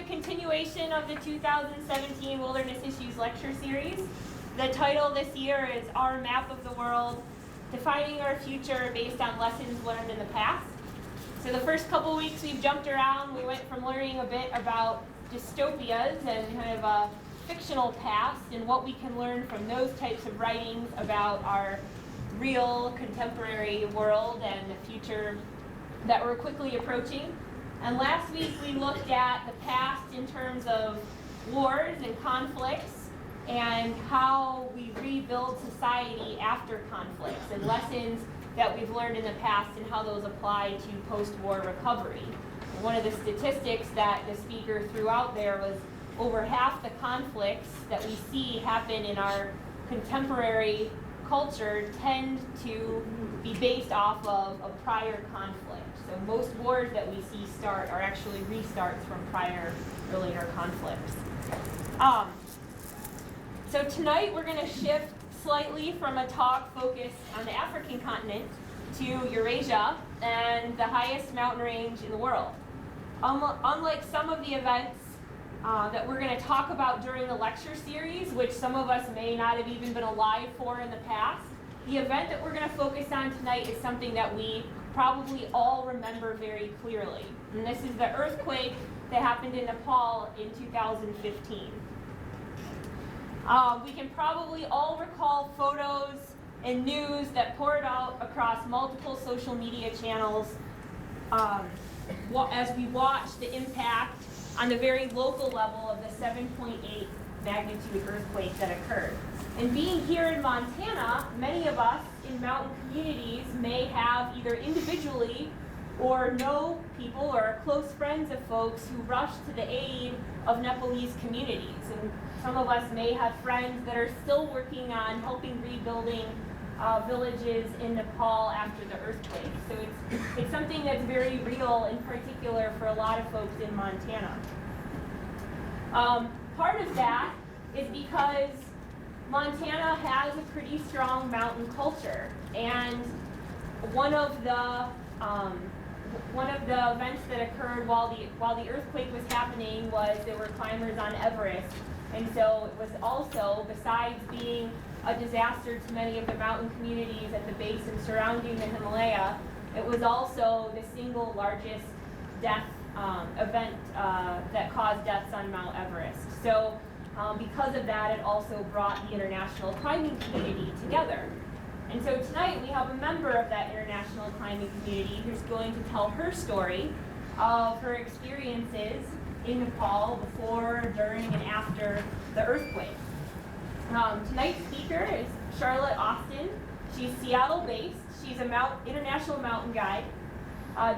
Continuation of the 2017 Wilderness Issues Lecture Series. The title this year is Our Map of the World, Defining Our Future Based on Lessons Learned in the Past. So the first couple weeks we've jumped around. We went from learning a bit about dystopias and kind of a fictional past and what we can learn from those types of writings about our real contemporary world and the future that we're quickly approaching. And last week we looked at the past in terms of wars and conflicts and how we rebuild society after conflicts and lessons that we've learned in the past and how those apply to post-war recovery. And one of the statistics that the speaker threw out there was over half the conflicts that we see happen in our contemporary culture tend to be based off of a prior conflict. So most wars that we see start are actually restarts from prior earlier conflicts. So tonight we're going to shift slightly from a talk focused on the African continent to Eurasia and the highest mountain range in the world. Unlike some of the events that we're going to talk about during the lecture series, which some of us may not have even been alive for in the past, the event that we're going to focus on tonight is something that we probably all remember very clearly. And this is the earthquake that happened in Nepal in 2015. We can probably all recall photos and news that poured out across multiple social media channels as we watched the impact on the very local level of the 7.8 magnitude earthquake that occurred. And being here in Montana, many of us in mountain communities may have either individually or know people or are close friends of folks who rushed to the aid of Nepalese communities. And some of us may have friends that are still working on helping rebuilding villages in Nepal after the earthquake. So it's something that's very real, in particular for a lot of folks in Montana. Part of that is because Montana has a pretty strong mountain culture, and one of the events that occurred while the earthquake was happening was there were climbers on Everest, and so it was also, besides being a disaster to many of the mountain communities at the base and surrounding the Himalaya, it was also the single largest death event that caused deaths on Mount Everest. So because of that, it also brought the international climbing community together. And so tonight we have a member of that international climbing community who's going to tell her story of her experiences in Nepal before, during, and after the earthquake. Tonight's speaker is Charlotte Austin. She's Seattle-based. She's an international mountain guide.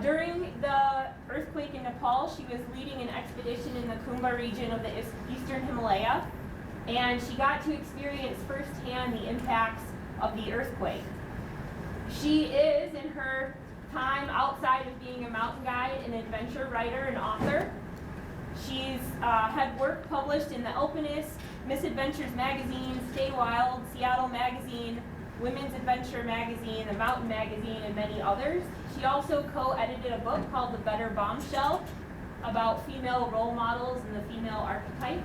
During the earthquake in Nepal, she was leading an expedition in the Kumbha region of the eastern Himalaya, and she got to experience firsthand the impacts of the earthquake. She is, in her time outside of being a mountain guide, an adventure writer and author. She's had work published in the Alpinist, Misadventures Magazine, Stay Wild, Seattle Magazine, Women's Adventure Magazine, The Mountain Magazine, and many others. She also co-edited a book called The Better Bombshell about female role models and the female archetype.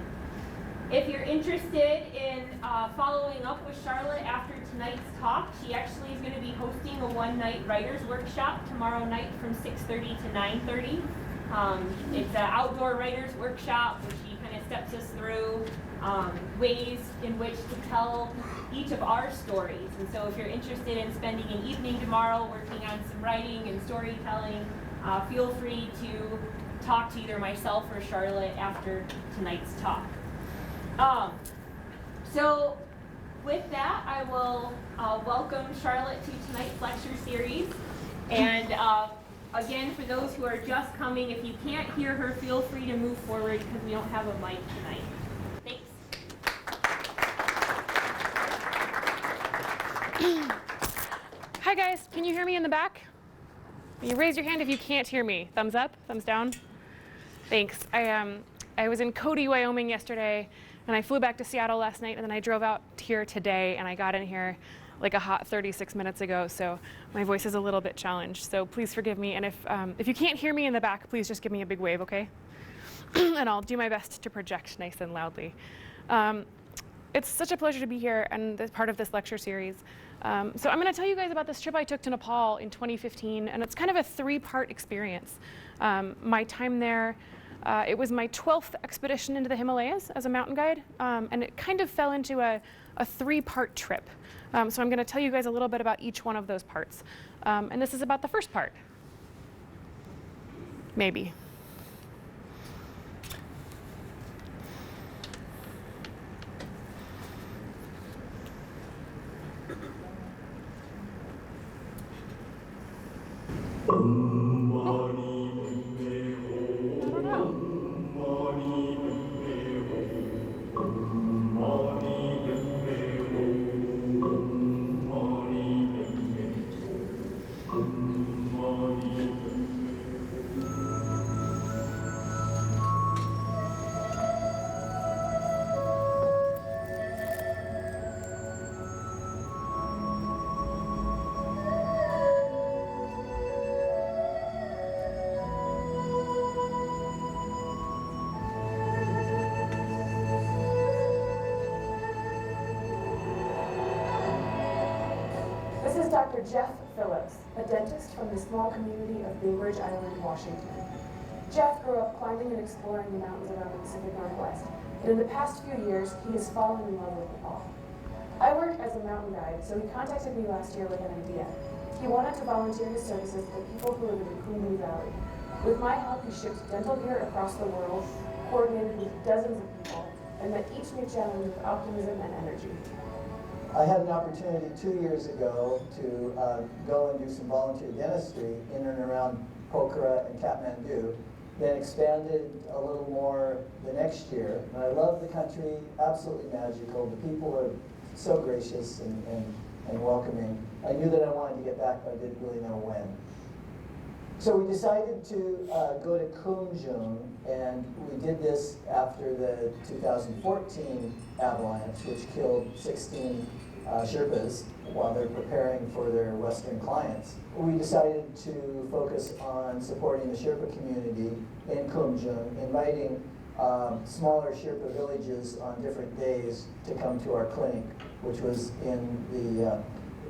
If you're interested in following up with Charlotte after tonight's talk, she actually is going to be hosting a one-night writer's workshop tomorrow night from 6:30 to 9:30. It's an outdoor writer's workshop where she kind of steps us through ways in which to tell each of our stories. And so if you're interested in spending an evening tomorrow working on some writing and storytelling, feel free to talk to either myself or Charlotte after tonight's talk. So with that, I will welcome Charlotte to tonight's lecture series. And again, for those who are just coming, if you can't hear her, feel free to move forward because we don't have a mic tonight. Thanks. guys, can you hear me in the back? You raise your hand if you can't hear me. Thumbs up, thumbs down. Thanks. I was in Cody, Wyoming yesterday, and I flew back to Seattle last night, and then I drove out here today, and I got in here like a hot 36 minutes ago, so my voice is a little bit challenged. So please forgive me, and if you can't hear me in the back, please just give me a big wave, okay? And I'll do my best to project nice and loudly. It's such a pleasure to be here and as part of this lecture series. So I'm going to tell you guys about this trip I took to Nepal in 2015, and it's kind of a three-part experience. My time there, it was my 12th expedition into the Himalayas as a mountain guide, and it kind of fell into a three-part trip. So I'm going to tell you guys a little bit about each one of those parts. And this is about the first part. Maybe. This is Dr. Jeff Phillips, a dentist from the small community of Bainbridge Island, Washington. Jeff grew up climbing and exploring the mountains around the Pacific Northwest, and in the past few years, he has fallen in love with Nepal. I work as a mountain guide, so he contacted me last year with an idea. He wanted to volunteer his services to people who live in the Khumbu Valley. With my help, he shipped dental gear across the world, coordinated with dozens of people, and met each new challenge with optimism and energy. I had an opportunity 2 years ago to go and do some volunteer dentistry in and around Pokhara and Kathmandu, then expanded a little more the next year. And I love the country, absolutely magical. The people are so gracious and welcoming. I knew that I wanted to get back, but I didn't really know when. So we decided to go to Khumjung, and we did this after the 2014 avalanche, which killed 16 Sherpas while they're preparing for their Western clients. We decided to focus on supporting the Sherpa community in Khumjung, inviting smaller Sherpa villages on different days to come to our clinic, which was in the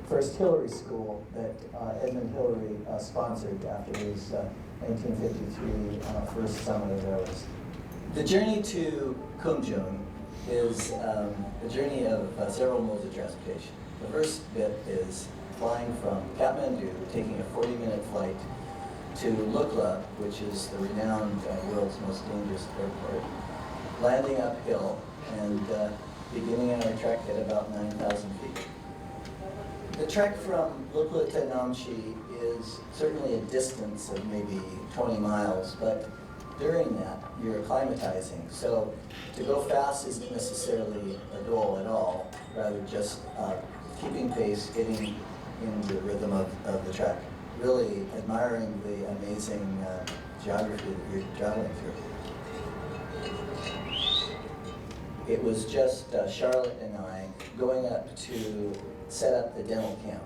first Hillary School that Edmund Hillary sponsored after his 1953 first summit of Everest. The journey to Khumjung is a journey of several modes of transportation. The first bit is flying from Kathmandu, taking a 40-minute flight to Lukla, which is the renowned world's most dangerous airport, landing uphill and beginning our trek at about 9,000 feet. The trek from Lukla to Namche is certainly a distance of maybe 20 miles, but during that, you're acclimatizing. So to go fast isn't necessarily a goal at all, rather just keeping pace, getting in the rhythm of the trek, really admiring the amazing geography that you're traveling through. It was just Charlotte and I going up to set up the dental camp.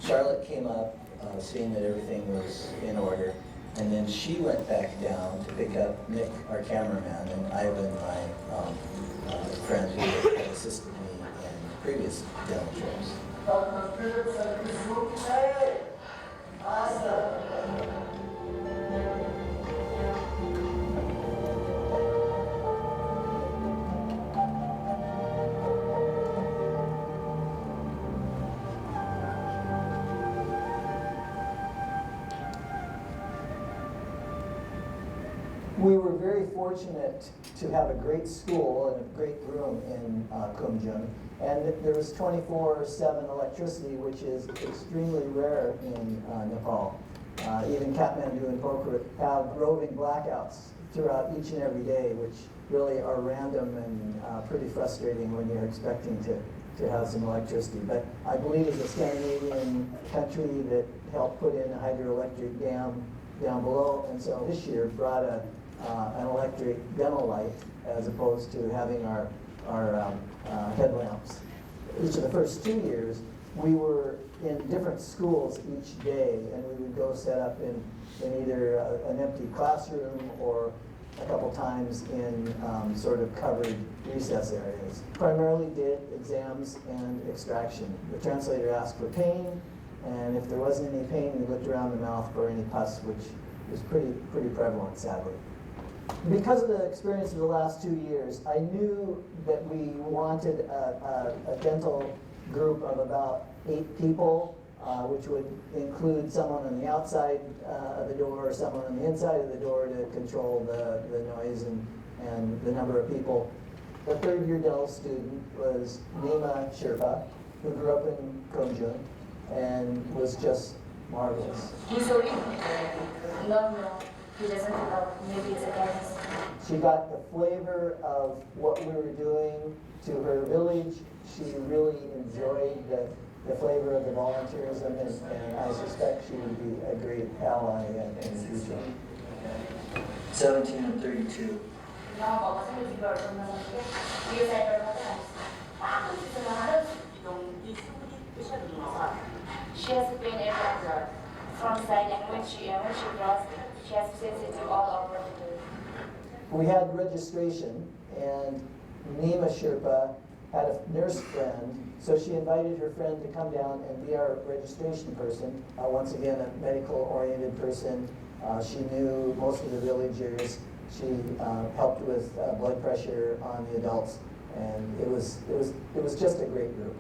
Charlotte came up, seeing that everything was in order, and then she went back down to pick up Nick, our cameraman, and Ivan, my friend who had assisted me in previous dental trips. We were very fortunate to have a great school and a great room in Khumjung, and there was 24/7 electricity, which is extremely rare in Nepal. Even Kathmandu and Pokhara have roving blackouts throughout each and every day, which really are random and pretty frustrating when you're expecting to to have some electricity. But I believe it's a Scandinavian country that helped put in a hydroelectric dam down below, and so this year brought an electric demo light as opposed to having our headlamps. Each of the first 2 years, we were in different schools each day, and we would go set up in either an empty classroom or a couple times in sort of covered recess areas. Primarily did exams and extraction. The translator asked for pain, and if there wasn't any pain, we looked around the mouth for any pus, which is pretty prevalent, sadly. Because of the experience of the last 2 years, I knew that we wanted a dental group of about 8 people, which would include someone on the outside of the door, someone on the inside of the door to control the noise and the number of people. The third-year dental student was Nima Sherpa, who grew up in Kumjung and was just marvelous. He's so no, he doesn't love, maybe it's against. She got the flavor of what we were doing to her village. She really enjoyed the flavor of the volunteerism, and I suspect she would be a great ally in the future. 17 and 32. She has to pay an aircraft from side, and when she crosses, she has to send it to all over the place. We had registration, and Nima Sherpa had a nurse friend, so she invited her friend to come down and be our registration person. Once again, a medical-oriented person. She knew most of the villagers. She helped with blood pressure on the adults, and it was just a great group.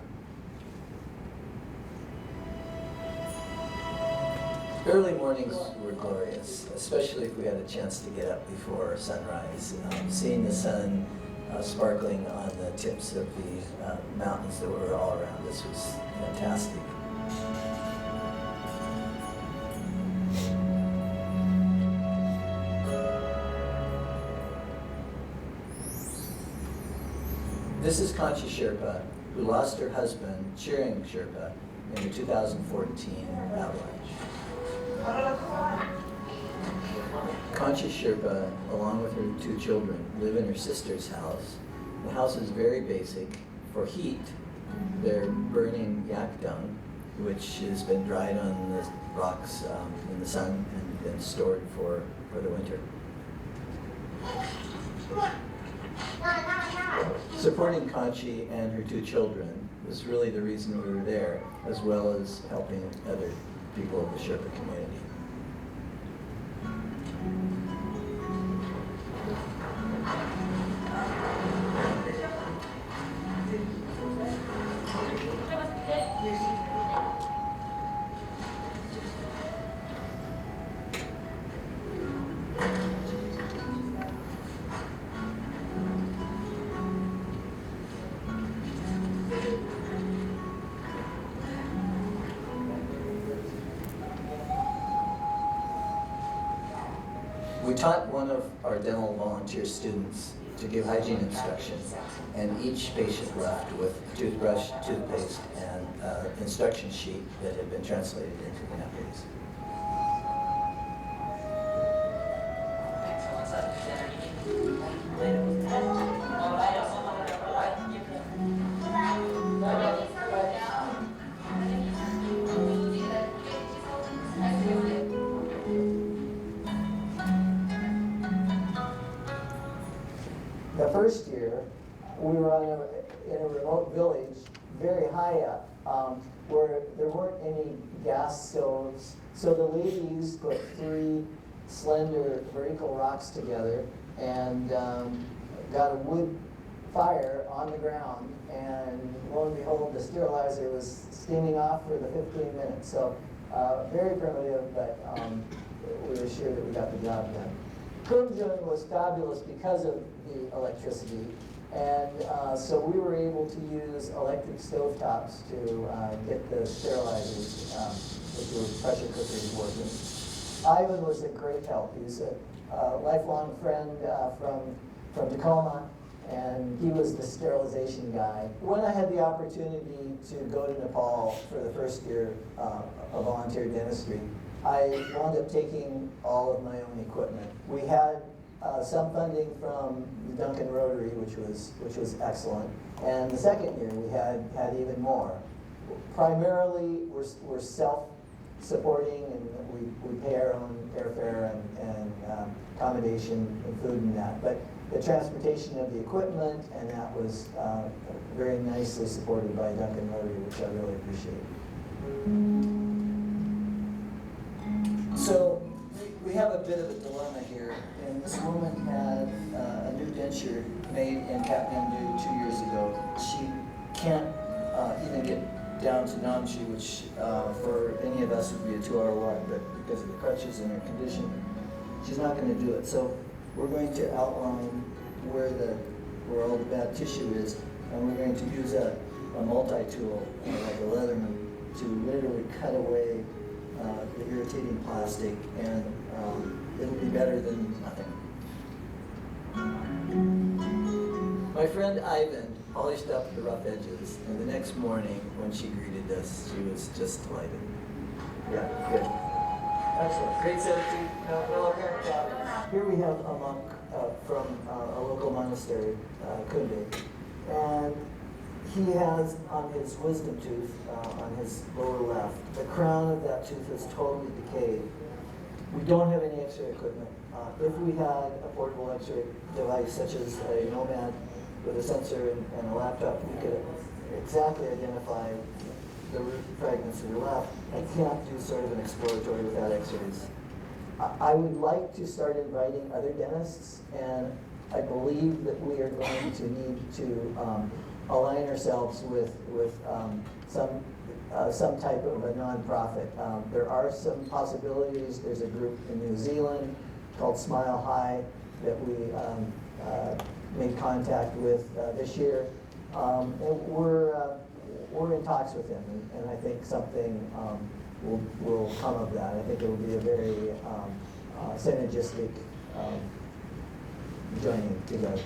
Early mornings were glorious, especially if we had a chance to get up before sunrise. Seeing the sun sparkling on the tips of the mountains that were all around us was fantastic. This is Kanchi Sherpa, who lost her husband, Chiring Sherpa, in the 2014 avalanche. Kanchi Sherpa, along with her 2 children, live in her sister's house. The house is very basic. For heat, they're burning yak dung, which has been dried on the rocks in the sun and then stored for the winter. Supporting Kanchi and her 2 children was really the reason we were there, as well as helping other people of the Sherpa community. We taught one of our dental volunteer students to give hygiene instructions, and each patient left with a toothbrush, toothpaste, and instruction sheet that had been translated into Vietnamese. The first year, we were in a remote village, very high up, where there weren't any gas stoves. So the ladies put 3 slender vertical rocks together and got a wood fire on the ground, and lo and behold, the sterilizer was steaming off for the 15 minutes. So very primitive, but we were sure that we got the job done. Kumjung was fabulous because of the electricity, and so we were able to use electric stovetops to get the sterilizers, which were pressure cookers, working. Ivan was a great help. He's a lifelong friend from Tacoma, and he was the sterilization guy. When I had the opportunity to go to Nepal for the first year of volunteer dentistry, I wound up taking all of my own equipment. We had some funding from the Duncan Rotary, which was excellent. And the second year, we had even more. Primarily, we're self-supporting, and we pay our own airfare and accommodation and food and that. But the transportation of the equipment, and that was very nicely supported by Duncan Rotary, which I really appreciate. So we have a bit of a dilemma here, and this woman had a new denture made in Kathmandu 2 years ago. She can't even get down to Namche, which for any of us would be a 2-hour walk, but because of the crutches and her condition, she's not going to do it. So we're going to outline where all the bad tissue is, and we're going to use a multi-tool, like a Leatherman, to literally cut away the irritating plastic, and it'll be better than nothing. My friend Ivan polished up the rough edges, and the next morning when she greeted us, she was just delighted. Yeah, good. Excellent. Great set of teeth. No, here we have a monk from a local monastery, Kunde, and he has on his wisdom tooth, on his lower left, the crown of that tooth is totally decayed. We don't have any x-ray equipment. If we had a portable x-ray device, such as a Nomad with a sensor and a laptop, we could exactly identify the root fragments that are left. I can't do sort of an exploratory without x-rays. I would like to start inviting other dentists, and I believe that we are going to need to align ourselves with some type of a nonprofit. There are some possibilities. There's a group in New Zealand called Smile High that we made contact with this year. And we're in talks with them, and I think something will come of that. I think it will be a very synergistic joining together.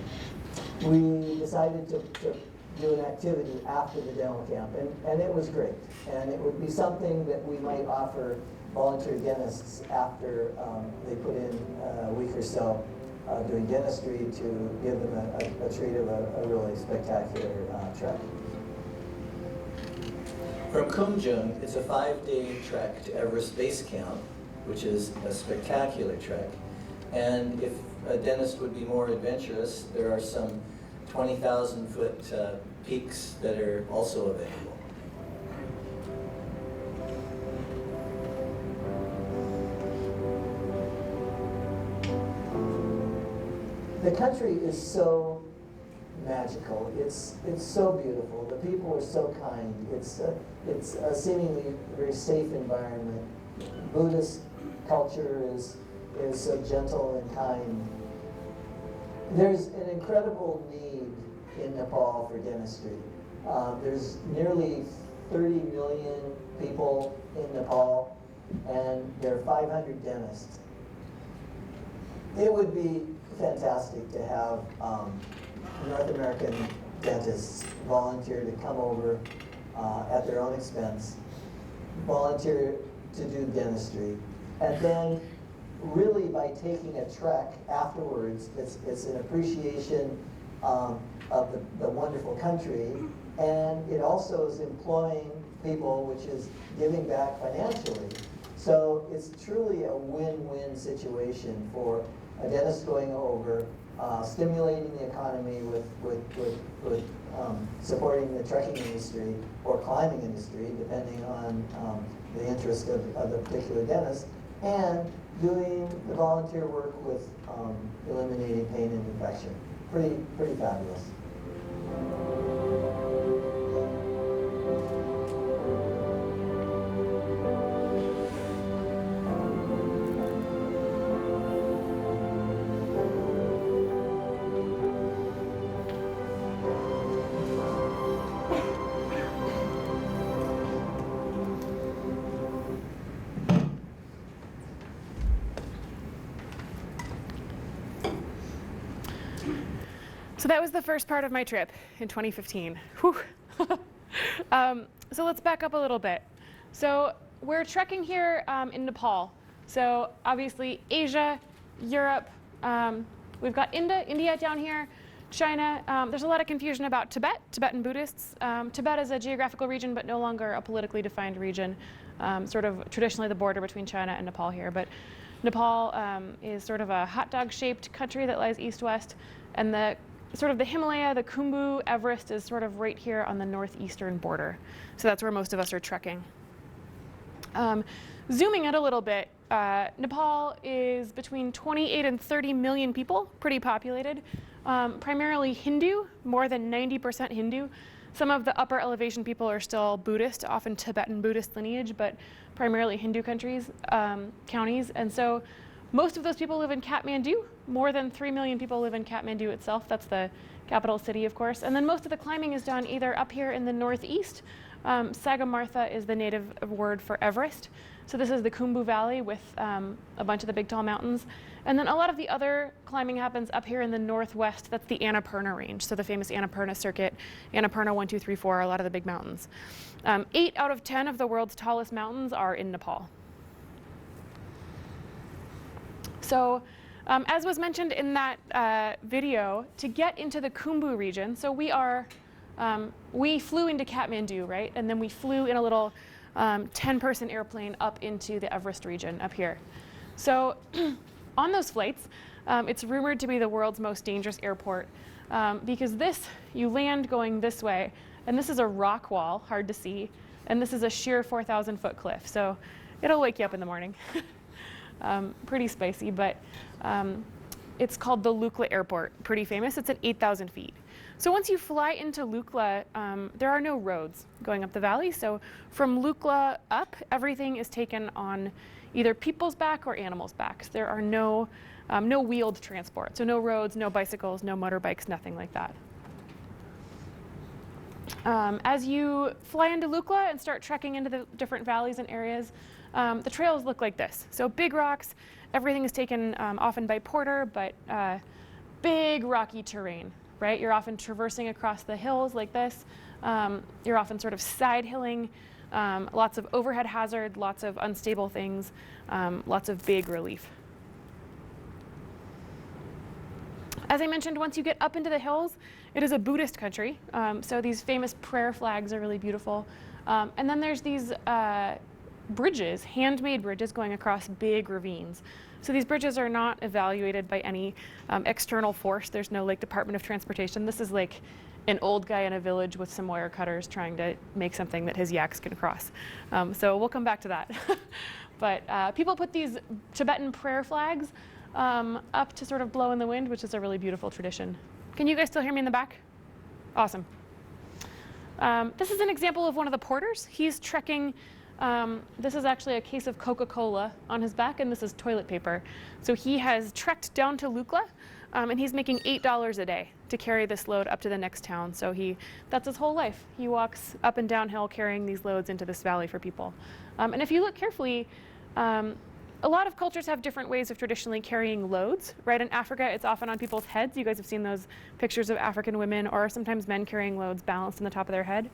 We decided to do an activity after the dental camp, and it was great. And it would be something that we might offer volunteer dentists after they put in a week or so doing dentistry, to give them a treat of a really spectacular trek. From Kumjung, it's a 5-day trek to Everest Base Camp, which is a spectacular trek. And if a dentist would be more adventurous, there are some 20,000-foot peaks that are also available. The country is so magical. It's so beautiful. The people are so kind. It's a seemingly very safe environment. Buddhist culture is so gentle and kind. There's an incredible need in Nepal for dentistry. There's nearly 30 million people in Nepal, and there are 500 dentists. It would be fantastic to have North American dentists volunteer to come over at their own expense, volunteer to do dentistry, and then really by taking a trek afterwards, it's an appreciation of the wonderful country, and it also is employing people, which is giving back financially. So it's truly a win-win situation for a dentist going over, stimulating the economy with supporting the trekking industry or climbing industry, depending on the interest of the particular dentist, and doing the volunteer work with eliminating pain and infection. Pretty fabulous. So that was the first part of my trip in 2015. Whew. So let's back up a little bit. So we're trekking here in Nepal. So obviously Asia, Europe, we've got India down here, China. There's a lot of confusion about Tibet, Tibetan Buddhists. Tibet is a geographical region, but no longer a politically defined region, sort of traditionally the border between China and Nepal here. But Nepal is sort of a hot dog-shaped country that lies east-west, and the Himalaya, the Khumbu, Everest is sort of right here on the northeastern border. So that's where most of us are trekking. Zooming out a little bit, Nepal is between 28 and 30 million people, pretty populated, primarily Hindu, more than 90% Hindu. Some of the upper elevation people are still Buddhist, often Tibetan Buddhist lineage, but primarily Hindu counties. And so most of those people live in Kathmandu. More than 3 million people live in Kathmandu itself. That's the capital city, of course. And then most of the climbing is done either up here in the northeast. Sagamartha is the native word for Everest. So this is the Khumbu Valley with a bunch of the big tall mountains. And then a lot of the other climbing happens up here in the northwest. That's the Annapurna range. So the famous Annapurna circuit, Annapurna 1, 2, 3, 4, a lot of the big mountains. 8 out of 10 of the world's tallest mountains are in Nepal. So as was mentioned in that video, to get into the Khumbu region, so we flew into Kathmandu, right? And then we flew in a little 10-person airplane up into the Everest region up here. So on those flights, it's rumored to be the world's most dangerous airport because you land going this way, and this is a rock wall, hard to see, and this is a sheer 4,000-foot cliff. So it'll wake you up in the morning. Pretty spicy, but it's called the Lukla Airport, pretty famous. It's at 8,000 feet. So once you fly into Lukla, there are no roads going up the valley. So from Lukla up, everything is taken on either people's back or animals' backs. There are no wheeled transport. So no roads, no bicycles, no motorbikes, nothing like that. As you fly into Lukla and start trekking into the different valleys and areas, the trails look like this. So big rocks, everything is taken often by porter, but big rocky terrain, right? You're often traversing across the hills like this. You're often sort of side hilling, lots of overhead hazard, lots of unstable things, lots of big relief. As I mentioned, once you get up into the hills, it is a Buddhist country. So these famous prayer flags are really beautiful. And then there's these bridges, handmade bridges going across big ravines. So these bridges are not evaluated by any external force. There's no like Department of Transportation. This is like an old guy in a village with some wire cutters trying to make something that his yaks can cross. So we'll come back to that. But people put these Tibetan prayer flags up to sort of blow in the wind, which is a really beautiful tradition. Can you guys still hear me in the back? Awesome. This is an example of one of the porters. He's trekking. This is actually a case of Coca-Cola on his back, and this is toilet paper. So he has trekked down to Lukla, and he's making $8 a day to carry this load up to the next town. So that's his whole life. He walks up and downhill carrying these loads into this valley for people. And if you look carefully, a lot of cultures have different ways of traditionally carrying loads, right? In Africa, it's often on people's heads. You guys have seen those pictures of African women or sometimes men carrying loads balanced on the top of their head.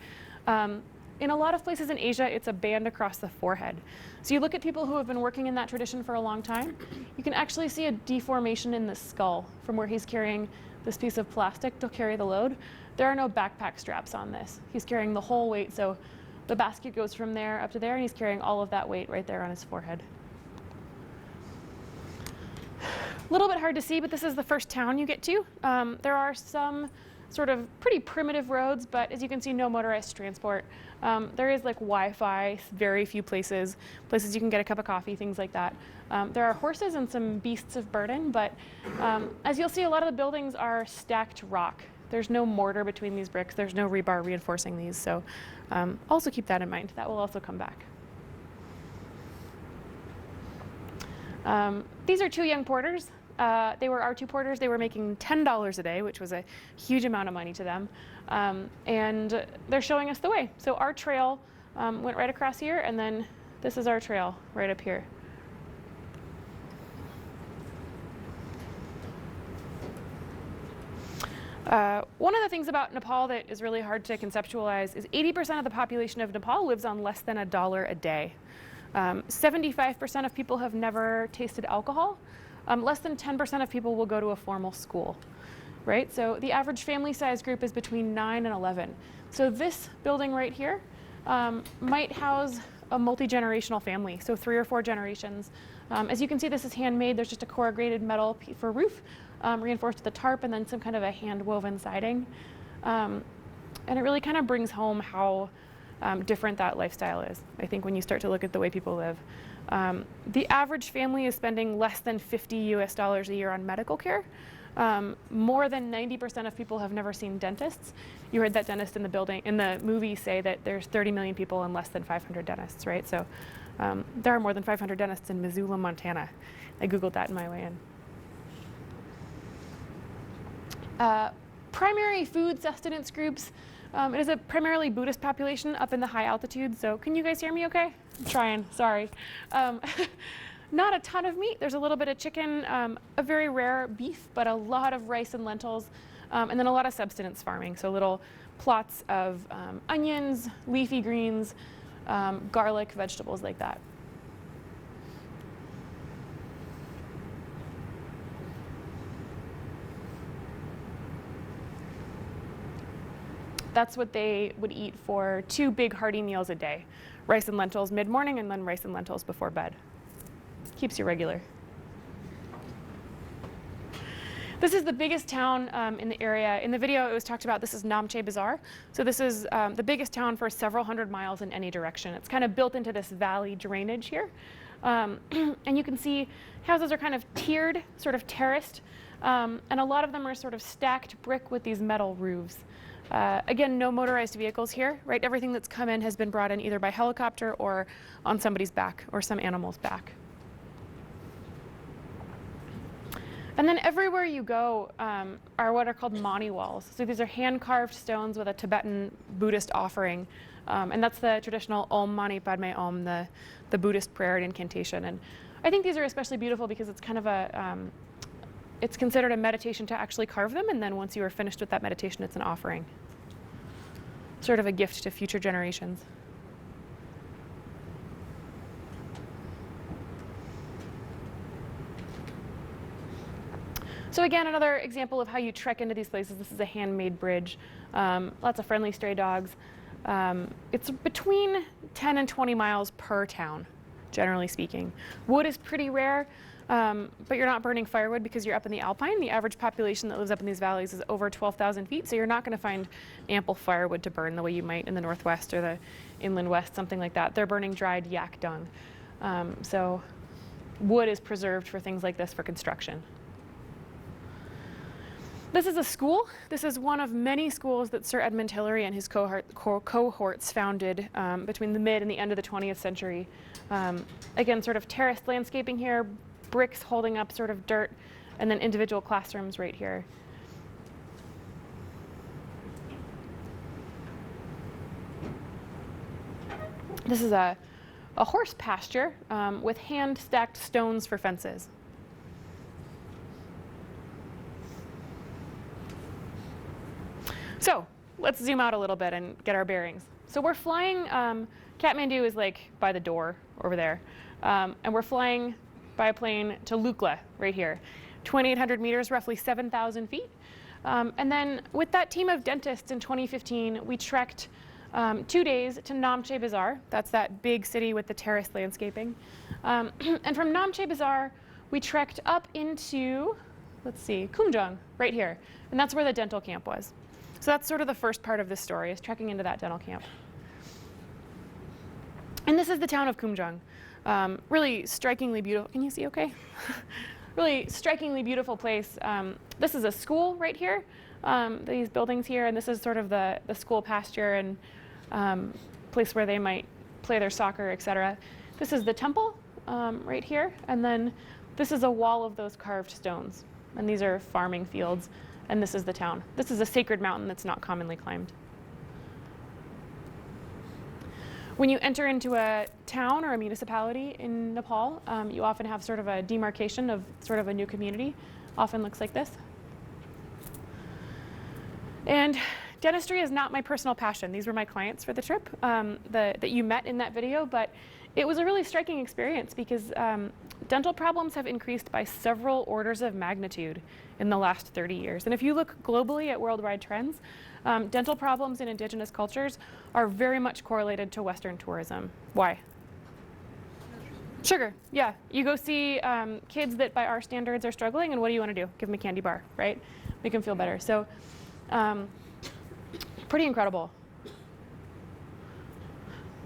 In a lot of places in Asia, it's a band across the forehead. So you look at people who have been working in that tradition for a long time, you can actually see a deformation in the skull from where he's carrying this piece of plastic to carry the load. There are no backpack straps on this. He's carrying the whole weight, so the basket goes from there up to there, and he's carrying all of that weight right there on his forehead. A little bit hard to see, but this is the first town you get to. There are some sort of pretty primitive roads, but as you can see, no motorized transport. There is like Wi-Fi, very few places you can get a cup of coffee, things like that. There are horses and some beasts of burden, but as you'll see, a lot of the buildings are stacked rock. There's no mortar between these bricks. There's no rebar reinforcing these, so also keep that in mind. That will also come back. These are two young porters. They were our two porters. They were making $10 a day, which was a huge amount of money to them. And they're showing us the way. So our trail went right across here, and then this is our trail right up here. One of the things about Nepal that is really hard to conceptualize is 80% of the population of Nepal lives on less than $1 a day. 75% of people have never tasted alcohol. Less than 10% of people will go to a formal school, right? So the average family size group is between 9 and 11. So this building right here might house a multi-generational family, so 3 or 4 generations. As you can see, this is handmade. There's just a corrugated metal for roof, reinforced with a tarp, and then some kind of a hand-woven siding. And it really kind of brings home how different that lifestyle is, I think, when you start to look at the way people live. The average family is spending less than $50 US a year on medical care. More than 90% of people have never seen dentists. You heard that dentist in the movie say that there's 30 million people and less than 500 dentists, right? So there are more than 500 dentists in Missoula, Montana. I Googled that in my way in. Primary food sustenance groups. It is a primarily Buddhist population up in the high altitude. So can you guys hear me okay? I'm trying, sorry. Not a ton of meat. There's a little bit of chicken, a very rare beef, but a lot of rice and lentils, and then a lot of subsistence farming. So little plots of onions, leafy greens, garlic, vegetables like that. That's what they would eat for 2 big hearty meals a day. Rice and lentils mid-morning and then rice and lentils before bed. Keeps you regular. This is the biggest town in the area. In the video it was talked about, this is Namche Bazaar. So this is the biggest town for several hundred miles in any direction. It's kind of built into this valley drainage here. And you can see houses are kind of tiered, sort of terraced. And a lot of them are sort of stacked brick with these metal roofs. Again, no motorized vehicles here, right? Everything that's come in has been brought in either by helicopter or on somebody's back or some animal's back. And then everywhere you go are what are called mani walls. So these are hand-carved stones with a Tibetan Buddhist offering. And that's the traditional Om Mani Padme Om, the Buddhist prayer and incantation. And I think these are especially beautiful because it's kind of it's considered a meditation to actually carve them, and then once you are finished with that meditation, it's an offering. Sort of a gift to future generations. So again, another example of how you trek into these places. This is a handmade bridge. Lots of friendly stray dogs. It's between 10 and 20 miles per town, generally speaking. Wood is pretty rare. But you're not burning firewood because you're up in the Alpine. The average population that lives up in these valleys is over 12,000 feet, so you're not going to find ample firewood to burn the way you might in the Northwest or the Inland West, something like that. They're burning dried yak dung. So wood is preserved for things like this for construction. This is a school. This is one of many schools that Sir Edmund Hillary and his cohorts founded between the mid and the end of the 20th century. Again, sort of terraced landscaping here, bricks holding up sort of dirt, and then individual classrooms right here. This is a horse pasture with hand-stacked stones for fences. So let's zoom out a little bit and get our bearings. So we're flying, Kathmandu is like by the door over there, and we're flying by a plane to Lukla right here, 2,800 meters, roughly 7,000 feet. And then with that team of dentists in 2015, we trekked 2 days to Namche Bazaar. That's that big city with the terraced landscaping. And from Namche Bazaar, we trekked up into, let's see, Kumjong right here. And that's where the dental camp was. So that's sort of the first part of this story, is trekking into that dental camp. And this is the town of Kumjong. Really strikingly beautiful. Can you see okay? Really strikingly beautiful place. This is a school right here, these buildings here, and this is sort of the school pasture and place where they might play their soccer, etc. This is the temple right here, and then this is a wall of those carved stones. And these are farming fields, and this is the town. This is a sacred mountain that's not commonly climbed. When you enter into a town or a municipality in Nepal, you often have sort of a demarcation of sort of a new community. Often looks like this. And dentistry is not my personal passion. These were my clients for the trip that you met in that video, but it was a really striking experience because dental problems have increased by several orders of magnitude in the last 30 years. And if you look globally at worldwide trends, dental problems in indigenous cultures are very much correlated to Western tourism. Why? Sugar, yeah. You go see kids that by our standards are struggling, and what do you want to do? Give them a candy bar, right? Make them feel better. So pretty incredible.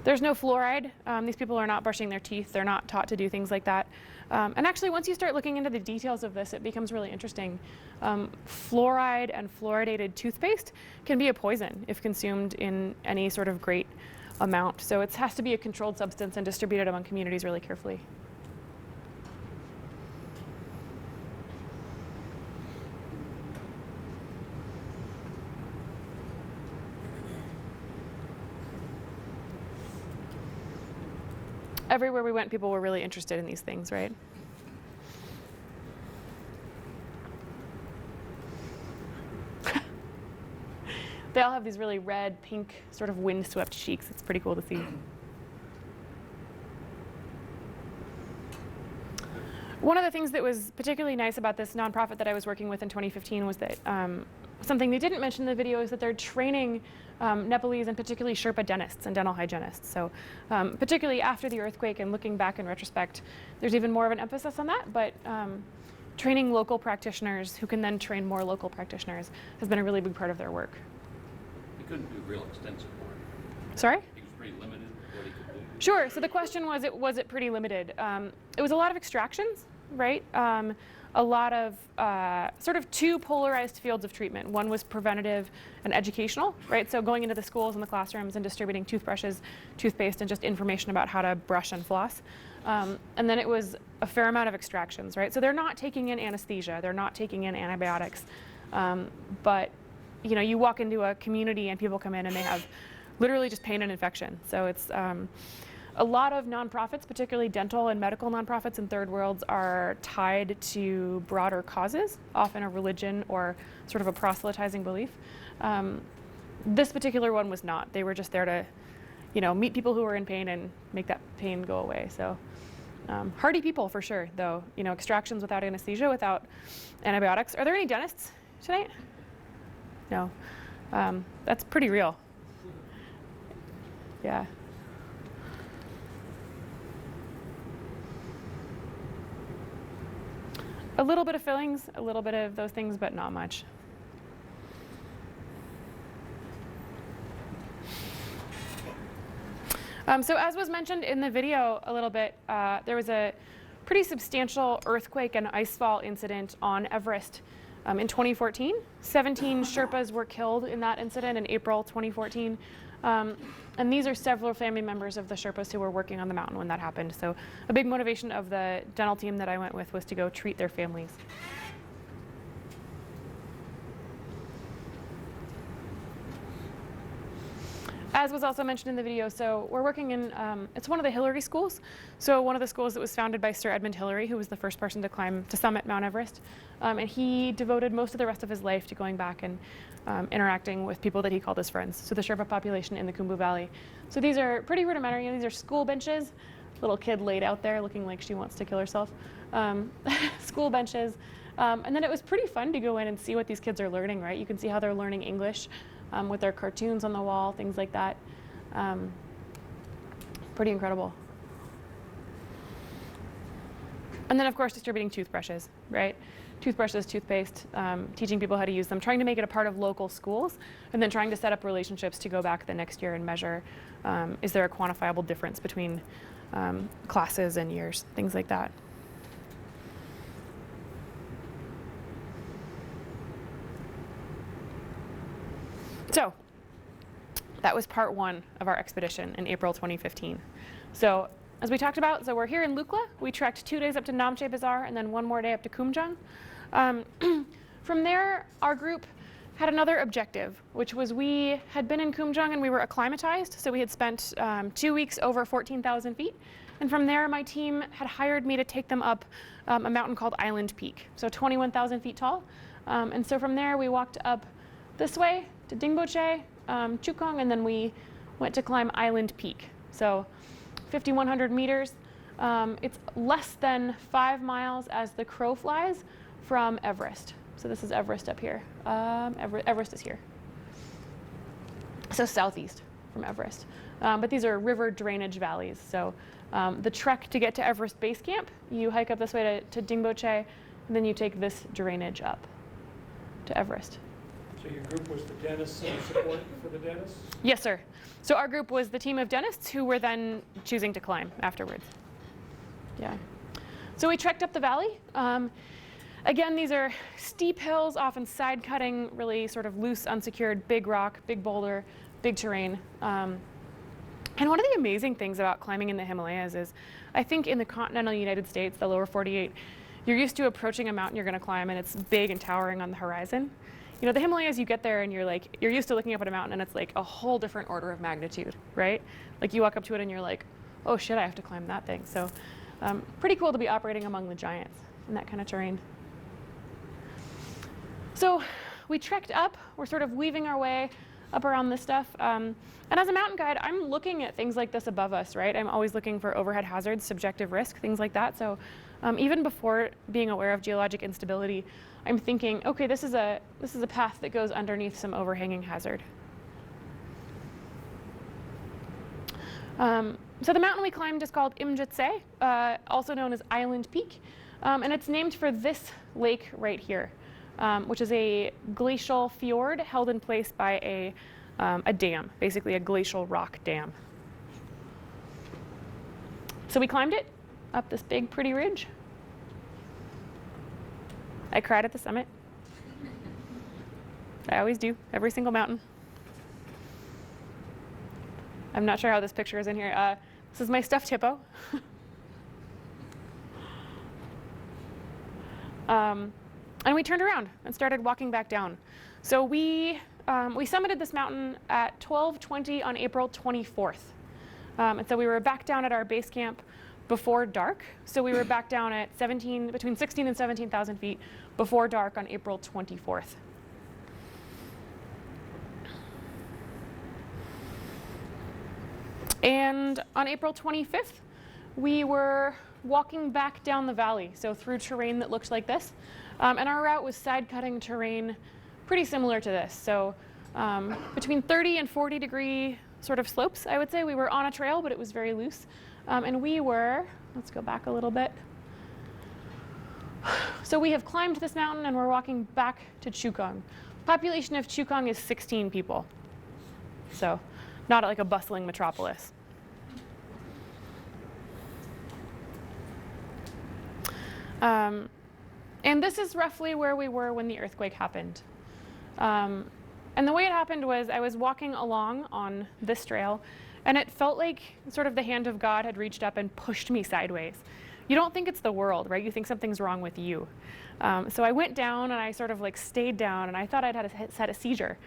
There's no fluoride. These people are not brushing their teeth. They're not taught to do things like that. And actually, once you start looking into the details of this, it becomes really interesting. Fluoride and fluoridated toothpaste can be a poison if consumed in any sort of great amount. So it has to be a controlled substance and distributed among communities really carefully. Everywhere we went, people were really interested in these things, right? They all have these really red, pink, sort of wind-swept cheeks. It's pretty cool to see. One of the things that was particularly nice about this nonprofit that I was working with in 2015 was that something they didn't mention in the video is that they're training Nepalese and particularly Sherpa dentists and dental hygienists. So particularly after the earthquake and looking back in retrospect, there's even more of an emphasis on that. But training local practitioners who can then train more local practitioners has been a really big part of their work. He couldn't do real extensive work. Sorry? He was pretty limited what he could do. Sure. So the question was it pretty limited? It was a lot of extractions, right? A lot of sort of two polarized fields of treatment. One was preventative and educational, right? So going into the schools and the classrooms and distributing toothbrushes, toothpaste, and just information about how to brush and floss. And then it was a fair amount of extractions, right? So they're not taking in anesthesia, they're not taking in antibiotics, but you know, you walk into a community and people come in and they have literally just pain and infection. So it's a lot of nonprofits, particularly dental and medical nonprofits in third worlds, are tied to broader causes, often a religion or sort of a proselytizing belief. This particular one was not. They were just there to, you know, meet people who were in pain and make that pain go away. So hardy people for sure, though. You know, extractions without anesthesia, without antibiotics. Are there any dentists tonight? No. That's pretty real. Yeah. A little bit of fillings, a little bit of those things, but not much. So as was mentioned in the video a little bit, there was a pretty substantial earthquake and icefall incident on Everest in 2014. 17 Sherpas were killed in that incident in April 2014. And these are several family members of the Sherpas who were working on the mountain when that happened. So a big motivation of the dental team that I went with was to go treat their families. As was also mentioned in the video, so we're working in, it's one of the Hillary schools. So one of the schools that was founded by Sir Edmund Hillary, who was the first person to summit Mount Everest. And he devoted most of the rest of his life to going back and interacting with people that he called his friends. So the Sherpa population in the Khumbu Valley. So these are pretty rudimentary. These are school benches. Little kid laid out there looking like she wants to kill herself. School benches. And then it was pretty fun to go in and see what these kids are learning, right? You can see how they're learning English. With their cartoons on the wall, things like that. Pretty incredible. And then, of course, distributing toothbrushes, right? Toothbrushes, toothpaste, teaching people how to use them, trying to make it a part of local schools, and then trying to set up relationships to go back the next year and measure, is there a quantifiable difference between classes and years, things like that. So that was part one of our expedition in April 2015. So as we talked about, so we're here in Lukla. We trekked 2 days up to Namche Bazaar and then one more day up to Kumjang. From there, our group had another objective, which was we had been in Kumjang and we were acclimatized. So we had spent 2 weeks over 14,000 feet. And from there, my team had hired me to take them up a mountain called Island Peak, so 21,000 feet tall. And so from there, we walked up this way to Dingboche, Chukong, and then we went to climb Island Peak. So 5,100 meters. It's less than 5 miles as the crow flies from Everest. So this is Everest up here. Everest is here. So southeast from Everest. But these are river drainage valleys. So the trek to get to Everest Base Camp, you hike up this way to Dingboche, and then you take this drainage up to Everest. So your group was the dentists and support for the dentists? Yes, sir. So our group was the team of dentists who were then choosing to climb afterwards. Yeah. So we trekked up the valley. Again, these are steep hills, often side cutting, really sort of loose, unsecured, big rock, big boulder, big terrain. And one of the amazing things about climbing in the Himalayas is, I think in the continental United States, the lower 48, you're used to approaching a mountain you're going to climb and it's big and towering on the horizon. You know, the Himalayas, you get there and you're used to looking up at a mountain and it's like a whole different order of magnitude, right? Like you walk up to it and you're like, oh shit, I have to climb that thing. So pretty cool to be operating among the giants in that kind of terrain. So we trekked up, we're sort of weaving our way up around this stuff. And as a mountain guide, I'm looking at things like this above us, right? I'm always looking for overhead hazards, subjective risk, things like that. So even before being aware of geologic instability, I'm thinking, okay, this is a path that goes underneath some overhanging hazard. So the mountain we climbed is called Imjitse, also known as Island Peak, and it's named for this lake right here, which is a glacial fjord held in place by a dam, basically a glacial rock dam. So we climbed it up this big, pretty ridge. I cried at the summit. I always do, every single mountain. I'm not sure how this picture is in here. This is my stuffed hippo. And we turned around and started walking back down. So we summited this mountain at 12:20 on April 24th. And so we were back down at our base camp before dark. So we were back down at between 16 and 17,000 feet before dark on April 24th. And on April 25th, we were walking back down the valley, so through terrain that looked like this. And our route was side-cutting terrain pretty similar to this. So between 30 and 40 degree sort of slopes, I would say. We were on a trail, but it was very loose. And we were, let's go back a little bit. So we have climbed this mountain and we're walking back to Chukong. Population of Chukong is 16 people. So not like a bustling metropolis. And this is roughly where we were when the earthquake happened. And the way it happened was I was walking along on this trail, and it felt like sort of the hand of God had reached up and pushed me sideways. You don't think it's the world, right? You think something's wrong with you. So I went down and I sort of like stayed down, and I thought I'd had a seizure.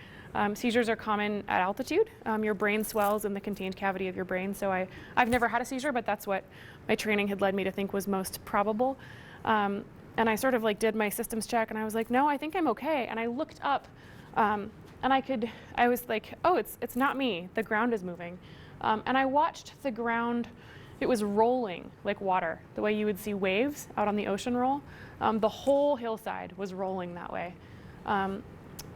Seizures are common at altitude. Your brain swells in the contained cavity of your brain. So I've never had a seizure, but that's what my training had led me to think was most probable. And I sort of like did my systems check, and I was like, no, I think I'm okay. And I looked up, and I was like, oh, it's not me. The ground is moving. And I watched the ground. It was rolling like water, the way you would see waves out on the ocean roll. The whole hillside was rolling that way.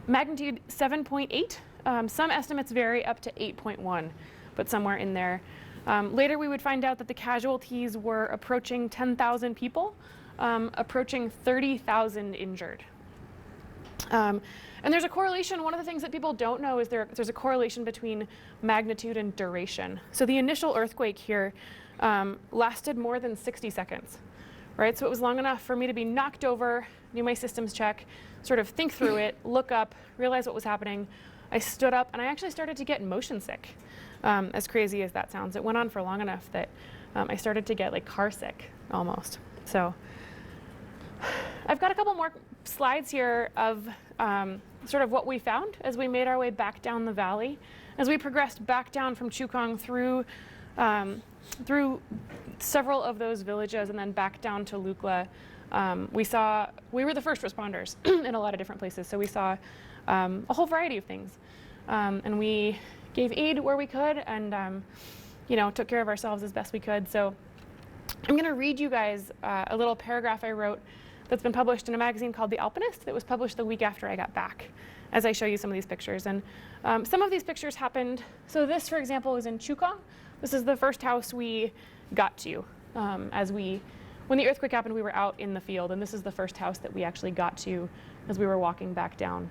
Magnitude 7.8. Some estimates vary up to 8.1, but somewhere in there. Later, we would find out that the casualties were approaching 10,000 people, approaching 30,000 injured. And there's a correlation. One of the things that people don't know is there's a correlation between magnitude and duration. So the initial earthquake here lasted more than 60 seconds, right? So it was long enough for me to be knocked over, do my systems check, sort of think through it, look up, realize what was happening. I stood up, and I actually started to get motion sick. As crazy as that sounds, it went on for long enough that I started to get like car sick almost. So I've got a couple more slides here of sort of what we found as we made our way back down the valley. As we progressed back down from Chukong through several of those villages and then back down to Lukla, we were the first responders in a lot of different places. So we saw a whole variety of things. And we gave aid where we could and took care of ourselves as best we could. So I'm going to read you guys a little paragraph I wrote that's been published in a magazine called The Alpinist that was published the week after I got back, as I show you some of these pictures. And some of these pictures happened, so this, for example, is in Chukong. This is the first house we got to. When the earthquake happened, we were out in the field, and this is the first house that we actually got to as we were walking back down.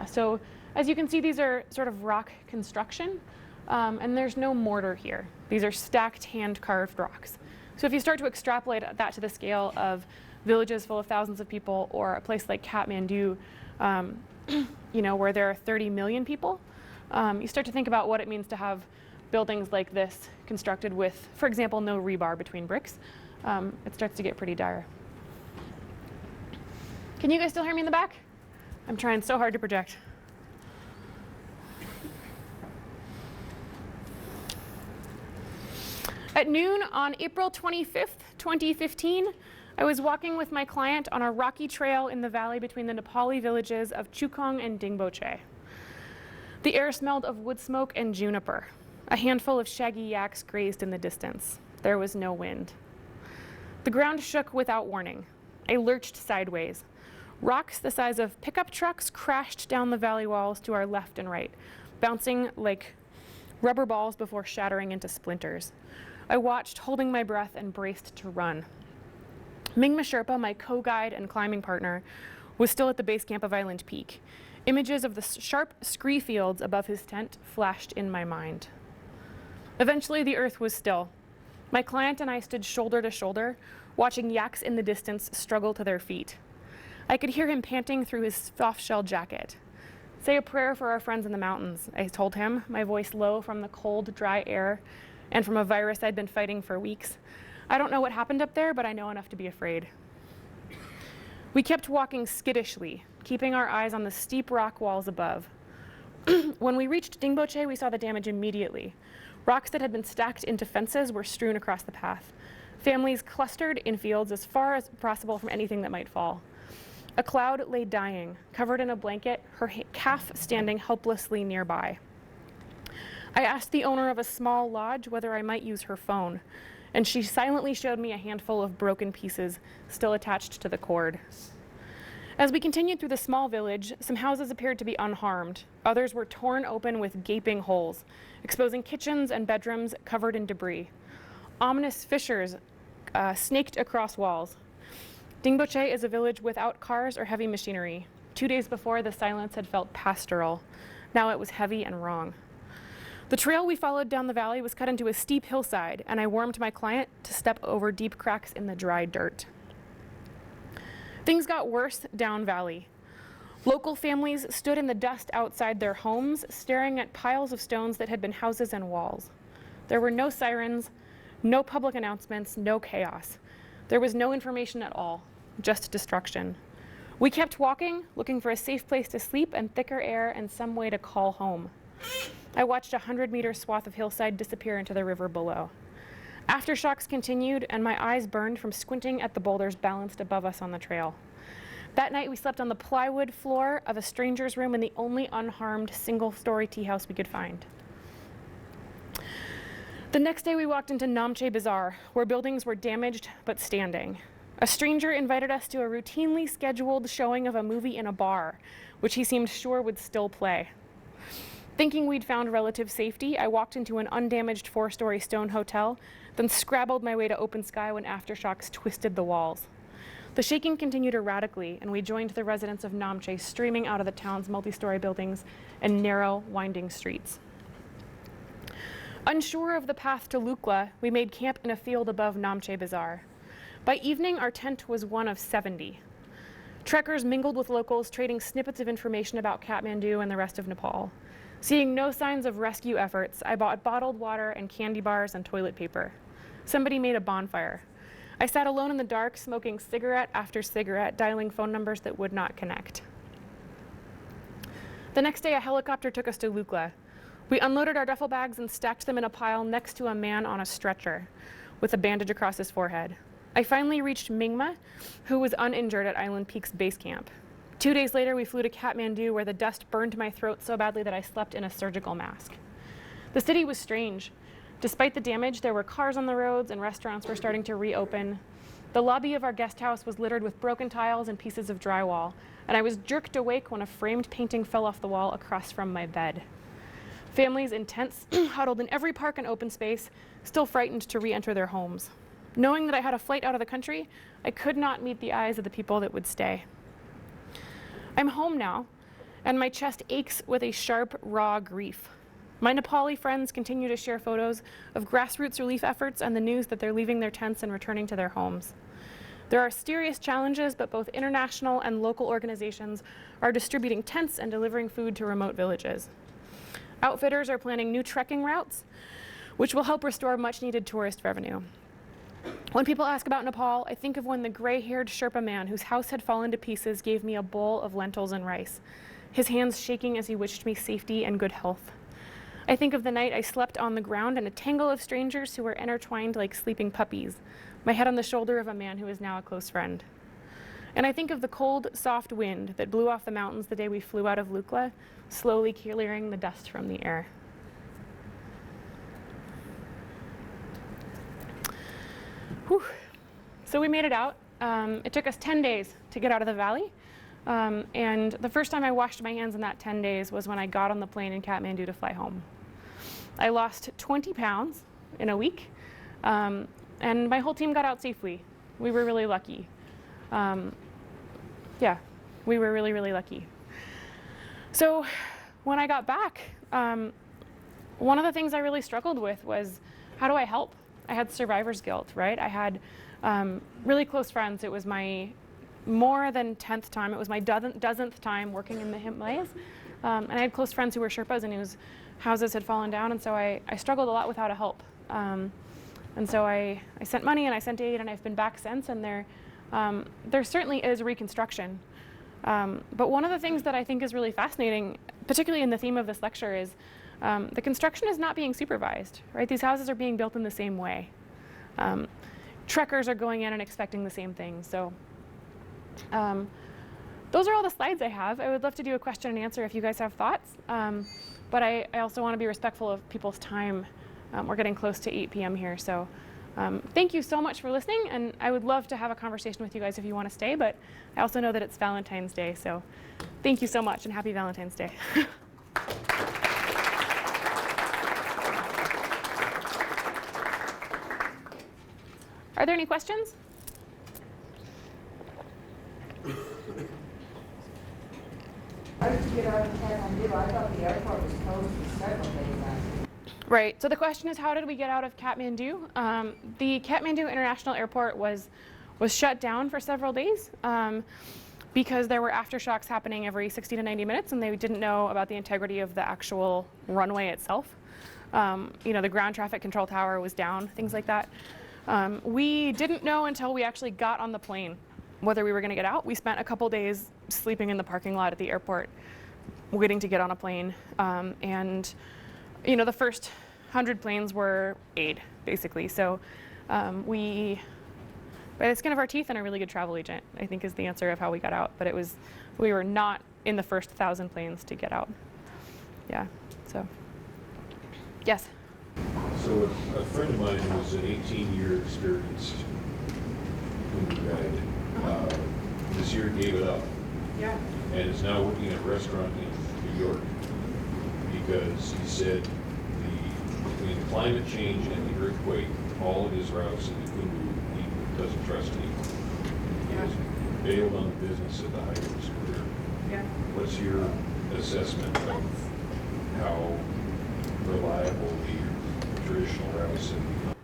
So as you can see, these are sort of rock construction, and there's no mortar here. These are stacked hand-carved rocks. So if you start to extrapolate that to the scale of villages full of thousands of people, or a place like Kathmandu, where there are 30 million people, you start to think about what it means to have buildings like this constructed with, for example, no rebar between bricks. It starts to get pretty dire. Can you guys still hear me in the back? I'm trying so hard to project. At noon on April 25th, 2015, I was walking with my client on a rocky trail in the valley between the Nepali villages of Chukong and Dingboche. The air smelled of wood smoke and juniper. A handful of shaggy yaks grazed in the distance. There was no wind. The ground shook without warning. I lurched sideways. Rocks the size of pickup trucks crashed down the valley walls to our left and right, bouncing like rubber balls before shattering into splinters. I watched, holding my breath, and braced to run. Mingma Sherpa, my co-guide and climbing partner, was still at the base camp of Island Peak. Images of the sharp scree fields above his tent flashed in my mind. Eventually, the earth was still. My client and I stood shoulder to shoulder, watching yaks in the distance struggle to their feet. I could hear him panting through his soft-shell jacket. "Say a prayer for our friends in the mountains," I told him, my voice low from the cold, dry air and from a virus I'd been fighting for weeks. "I don't know what happened up there, but I know enough to be afraid." We kept walking skittishly, keeping our eyes on the steep rock walls above. When we reached Dingboche, we saw the damage immediately. Rocks that had been stacked into fences were strewn across the path. Families clustered in fields as far as possible from anything that might fall. A cloud lay dying, covered in a blanket, her calf standing helplessly nearby. I asked the owner of a small lodge whether I might use her phone, and she silently showed me a handful of broken pieces still attached to the cord. As we continued through the small village, some houses appeared to be unharmed. Others were torn open with gaping holes, exposing kitchens and bedrooms covered in debris. Ominous fissures snaked across walls. Dingboche is a village without cars or heavy machinery. 2 days before, the silence had felt pastoral. Now it was heavy and wrong. The trail we followed down the valley was cut into a steep hillside, and I warned my client to step over deep cracks in the dry dirt. Things got worse down valley. Local families stood in the dust outside their homes, staring at piles of stones that had been houses and walls. There were no sirens, no public announcements, no chaos. There was no information at all, just destruction. We kept walking, looking for a safe place to sleep and thicker air and some way to call home. I watched a 100-meter swath of hillside disappear into the river below. Aftershocks continued, and my eyes burned from squinting at the boulders balanced above us on the trail. That night, we slept on the plywood floor of a stranger's room in the only unharmed single-story tea house we could find. The next day, we walked into Namche Bazaar, where buildings were damaged but standing. A stranger invited us to a routinely scheduled showing of a movie in a bar, which he seemed sure would still play. Thinking we'd found relative safety, I walked into an undamaged 4-story stone hotel, then scrabbled my way to open sky when aftershocks twisted the walls. The shaking continued erratically, and we joined the residents of Namche streaming out of the town's multi-story buildings and narrow, winding streets. Unsure of the path to Lukla, we made camp in a field above Namche Bazaar. By evening, our tent was one of 70. Trekkers mingled with locals, trading snippets of information about Kathmandu and the rest of Nepal. Seeing no signs of rescue efforts, I bought bottled water and candy bars and toilet paper. Somebody made a bonfire. I sat alone in the dark, smoking cigarette after cigarette, dialing phone numbers that would not connect. The next day, a helicopter took us to Lukla. We unloaded our duffel bags and stacked them in a pile next to a man on a stretcher with a bandage across his forehead. I finally reached Mingma, who was uninjured at Island Peak's base camp. 2 days later, we flew to Kathmandu, where the dust burned my throat so badly that I slept in a surgical mask. The city was strange. Despite the damage, there were cars on the roads and restaurants were starting to reopen. The lobby of our guest house was littered with broken tiles and pieces of drywall, and I was jerked awake when a framed painting fell off the wall across from my bed. Families in tents huddled in every park and open space, still frightened to re-enter their homes. Knowing that I had a flight out of the country, I could not meet the eyes of the people that would stay. I'm home now, and my chest aches with a sharp, raw grief. My Nepali friends continue to share photos of grassroots relief efforts and the news that they're leaving their tents and returning to their homes. There are serious challenges, but both international and local organizations are distributing tents and delivering food to remote villages. Outfitters are planning new trekking routes, which will help restore much-needed tourist revenue. When people ask about Nepal, I think of when the gray-haired Sherpa man whose house had fallen to pieces gave me a bowl of lentils and rice, his hands shaking as he wished me safety and good health. I think of the night I slept on the ground in a tangle of strangers who were intertwined like sleeping puppies, my head on the shoulder of a man who is now a close friend. And I think of the cold, soft wind that blew off the mountains the day we flew out of Lukla, slowly clearing the dust from the air. Whew. So we made it out. It took us 10 days to get out of the valley. And the first time I washed my hands in that 10 days was when I got on the plane in Kathmandu to fly home. I lost 20 pounds in a week, and my whole team got out safely. We were really lucky. Yeah, we were really, really lucky. So when I got back, one of the things I really struggled with was, how do I help? I had survivor's guilt, right? I had really close friends. It was my more than 10th time. It was my dozenth time working in the Himalayas. And I had close friends who were Sherpas and whose houses had fallen down. And so I struggled a lot with how to help. And so I sent money and I sent aid, and I've been back since. And there certainly is reconstruction. But one of the things that I think is really fascinating, particularly in the theme of this lecture, is the construction is not being supervised, right? These houses are being built in the same way. Trekkers are going in and expecting the same thing. So those are all the slides I have. I would love to do a question and answer if you guys have thoughts. But I also want to be respectful of people's time. We're getting close to 8 p.m. here. So thank you so much for listening. And I would love to have a conversation with you guys if you want to stay. But I also know that it's Valentine's Day. So thank you so much and happy Valentine's Day. Are there any questions? How did you get out of Kathmandu? I thought the airport was closed for several days. Right. So the question is, how did we get out of Kathmandu? The Kathmandu International Airport was shut down for several days because there were aftershocks happening every 60 to 90 minutes, and they didn't know about the integrity of the actual runway itself. The ground traffic control tower was down, things like that. We didn't know until we actually got on the plane whether we were going to get out. We spent a couple days sleeping in the parking lot at the airport, waiting to get on a plane. The first 100 planes were aid, basically. So we, by the skin of our teeth and a really good travel agent, I think is the answer of how we got out. But we were not in the first 1,000 planes to get out. Yeah, so, yes? So a friend of mine was an 18-year experienced Hindu guide. This year gave it up. Yeah. And is now working at a restaurant in New York because he said between the climate change and the earthquake, all of his routes in the Kundu, he doesn't trust anymore. He has bailed on the business at the height of his career. Yeah. What's your assessment of how reliable the traditional routes have become?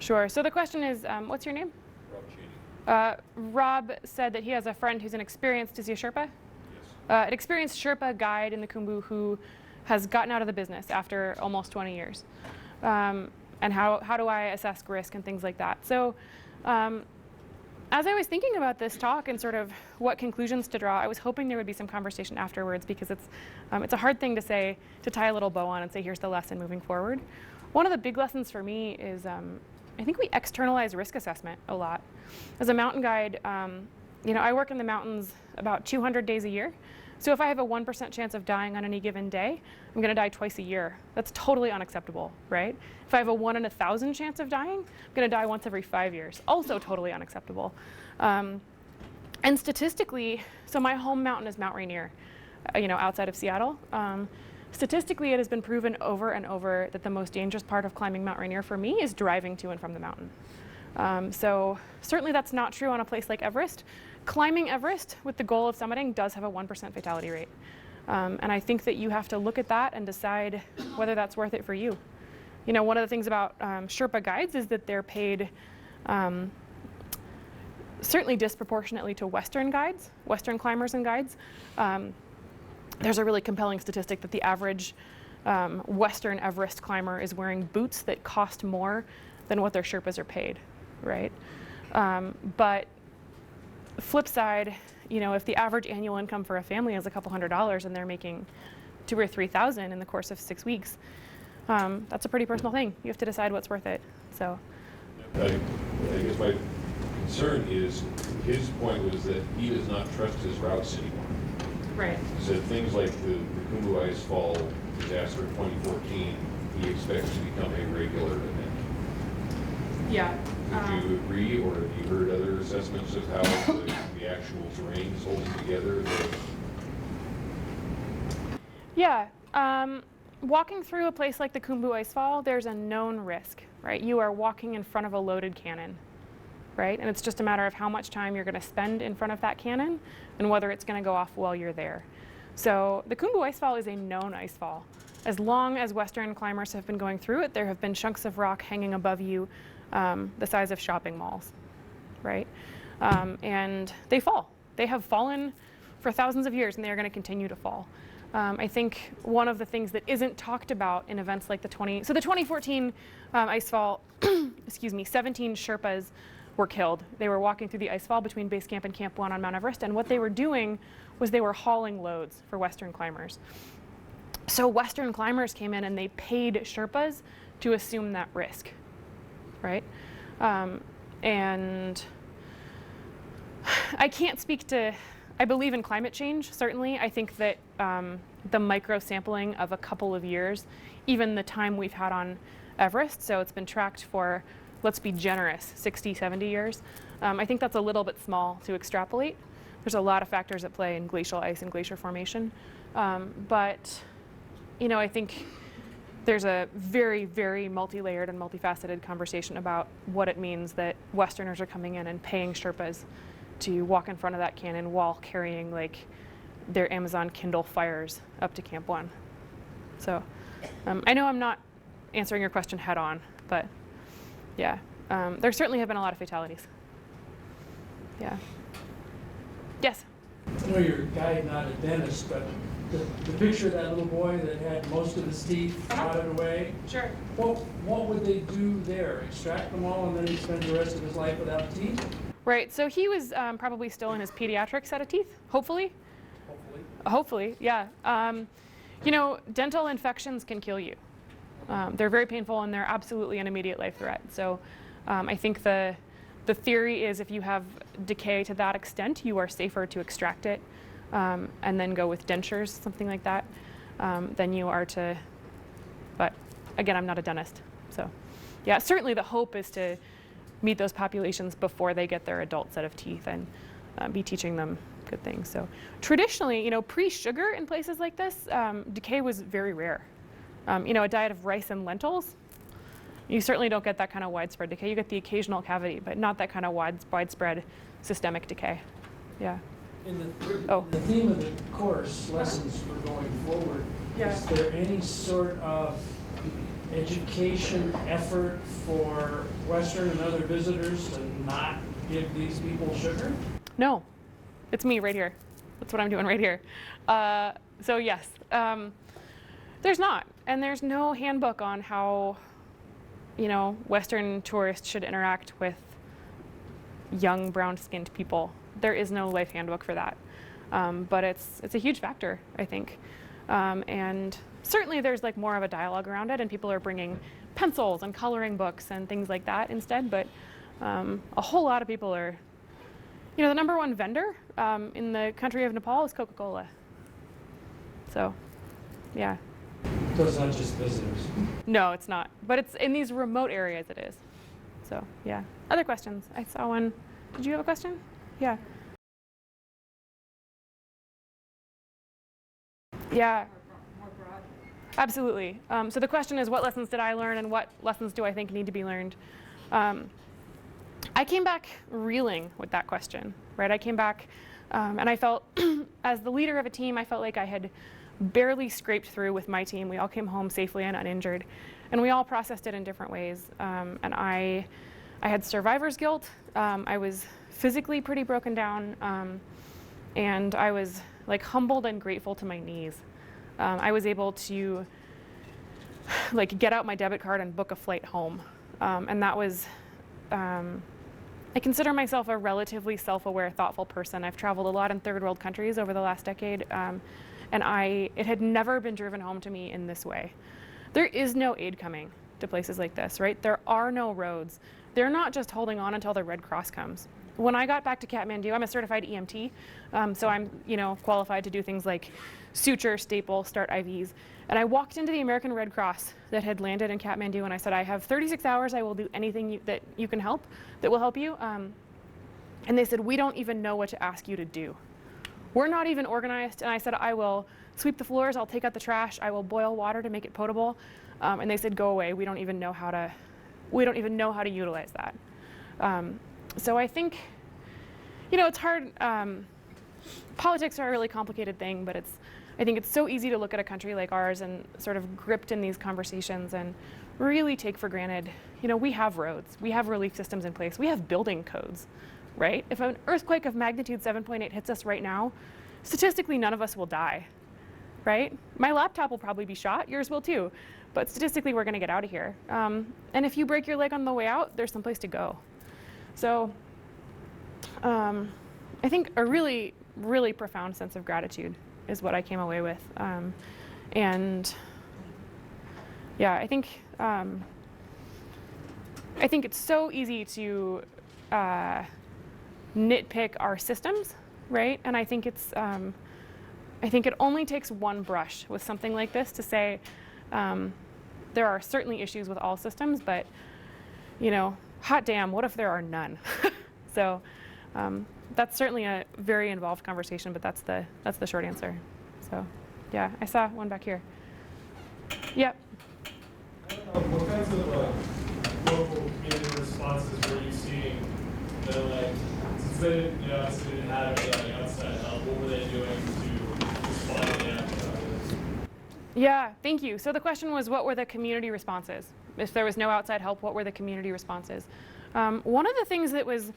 Sure. So the question is, what's your name? Rob Cheney. Rob said that he has a friend who's an experienced, is he a Sherpa? An experienced Sherpa guide in the Khumbu who has gotten out of the business after almost 20 years. And how do I assess risk and things like that? So as I was thinking about this talk and sort of what conclusions to draw, I was hoping there would be some conversation afterwards, because it's a hard thing to say, to tie a little bow on and say, here's the lesson moving forward. One of the big lessons for me is I think we externalize risk assessment a lot. As a mountain guide, I work in the mountains about 200 days a year. So if I have a 1% chance of dying on any given day, I'm going to die twice a year. That's totally unacceptable, right? If I have a 1 in 1,000 chance of dying, I'm going to die once every 5 years. Also totally unacceptable. And statistically, so my home mountain is Mount Rainier, outside of Seattle. Statistically, it has been proven over and over that the most dangerous part of climbing Mount Rainier for me is driving to and from the mountain. So certainly that's not true on a place like Everest. Climbing Everest with the goal of summiting does have a 1% fatality rate. And I think that you have to look at that and decide whether that's worth it for you. One of the things about Sherpa guides is that they're paid certainly disproportionately to Western guides, Western climbers and guides. There's a really compelling statistic that the average Western Everest climber is wearing boots that cost more than what their Sherpas are paid, right? But flip side, if the average annual income for a family is a couple $100s and they're making $2,000 or $3,000 in the course of 6 weeks, that's a pretty personal thing. You have to decide what's worth it. So, I guess my concern is his point was that he does not trust his routes anymore. right. He said things like the Khumbu Ice Fall disaster in 2014, he expects to become a regular event. Yeah. Would you agree, or have you heard other assessments of how the actual terrain is holding together? Yeah. Walking through a place like the Khumbu Icefall, there's a known risk, right? You are walking in front of a loaded cannon, right? And it's just a matter of how much time you're going to spend in front of that cannon and whether it's going to go off while you're there. So the Khumbu Icefall is a known icefall. As long as Western climbers have been going through it, there have been chunks of rock hanging above you the size of shopping malls, right? And they fall. They have fallen for thousands of years, and they are going to continue to fall. I think one of the things that isn't talked about in events like the 2014 Icefall, excuse me, 17 Sherpas were killed. They were walking through the Icefall between Base Camp and Camp 1 on Mount Everest, and what they were doing was they were hauling loads for Western climbers. So Western climbers came in and they paid Sherpas to assume that risk, right? And I can't speak to, I believe in climate change, certainly. I think that the micro sampling of a couple of years, even the time we've had on Everest, so it's been tracked for, let's be generous, 60, 70 years. I think that's a little bit small to extrapolate. There's a lot of factors at play in glacial ice and glacier formation. But I think there's a very, very multi-layered and multifaceted conversation about what it means that Westerners are coming in and paying Sherpas to walk in front of that cannon while carrying like their Amazon Kindle Fires up to Camp 1. So I know I'm not answering your question head on, but yeah, there certainly have been a lot of fatalities. Yeah. Yes? I know you're a guide, not a dentist, but the picture of that little boy that had most of his teeth rotted away. Sure. What would they do there? Extract them all and then he'd spend the rest of his life without teeth? Right, so he was probably still in his pediatric set of teeth, hopefully. Hopefully, yeah. Dental infections can kill you. They're very painful and they're absolutely an immediate life threat. So I think the theory is if you have decay to that extent, you are safer to extract it and then go with dentures, something like that, than you are to, but again, I'm not a dentist. So yeah, certainly the hope is to meet those populations before they get their adult set of teeth and be teaching them good things. So traditionally, pre-sugar in places like this, decay was very rare. A diet of rice and lentils, you certainly don't get that kind of widespread decay. You get the occasional cavity, but not that kind of widespread systemic decay. Yeah. In the theme of the course, lessons for going forward, is there any sort of education effort for Western and other visitors to not give these people sugar? No, it's me right here. That's what I'm doing right here. So yes, there's not, and there's no handbook on how, Western tourists should interact with young brown-skinned people. There is no life handbook for that, but it's a huge factor, I think, and certainly there's like more of a dialogue around it, and people are bringing pencils and coloring books and things like that instead. But A whole lot of people are, the number one vendor in the country of Nepal is Coca-Cola. So, yeah. So it's not just visitors. No, it's not. But it's in these remote areas it is. So, yeah. Other questions? I saw one. Did you have a question? Yeah. Yeah. Absolutely. So the question is, what lessons did I learn and what lessons do I think need to be learned? I came back reeling with that question, right? I came back and I felt, as the leader of a team, I felt like I had barely scraped through with my team. We all came home safely and uninjured, and we all processed it in different ways. And I had survivor's guilt. I was physically pretty broken down, and I was like humbled and grateful to my knees. I was able to like get out my debit card and book a flight home, and that was. I consider myself a relatively self-aware, thoughtful person. I've traveled a lot in third world countries over the last decade, and it had never been driven home to me in this way. There is no aid coming to places like this, right? There are no roads. They're not just holding on until the Red Cross comes. When I got back to Kathmandu, I'm a certified EMT, so I'm qualified to do things like suture, staple, start IVs. And I walked into the American Red Cross that had landed in Kathmandu, and I said, I have 36 hours. I will do anything that you can help, that will help you. And they said, we don't even know what to ask you to do. We're not even organized. And I said, I will sweep the floors. I'll take out the trash. I will boil water to make it potable. And they said, go away. We don't even know how to utilize that. So I think, it's hard. Politics are a really complicated thing, but I think it's so easy to look at a country like ours and sort of gripped in these conversations and really take for granted, we have roads, we have relief systems in place, we have building codes, right? If an earthquake of magnitude 7.8 hits us right now, statistically none of us will die, right? My laptop will probably be shot, yours will too, but statistically we're gonna get out of here. And if you break your leg on the way out, there's someplace to go. So I think a really, really profound sense of gratitude is what I came away with. And yeah, I think it's so easy to nitpick our systems, right? And I think I think it only takes one brush with something like this to say there are certainly issues with all systems, but hot damn, what if there are none? So that's certainly a very involved conversation, but that's the short answer. So yeah, I saw one back here. Yep. What kinds of local community responses were you seeing? Since they didn't, obviously didn't have any outside help, what were they doing to respond to that? Yeah, thank you. So the question was, what were the community responses? If there was no outside help, what were the community responses? One of the things that was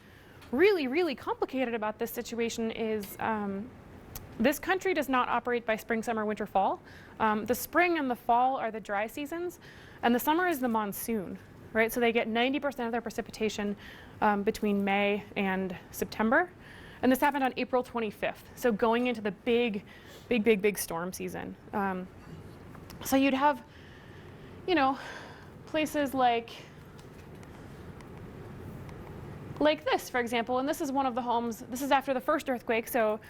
really, really complicated about this situation is this country does not operate by spring, summer, winter, fall. The spring and the fall are the dry seasons, and the summer is the monsoon, right? So they get 90% of their precipitation between May and September. And this happened on April 25th, so going into the big storm season. So you'd have, places like this, for example, and this is one of the homes. This is after the first earthquake, so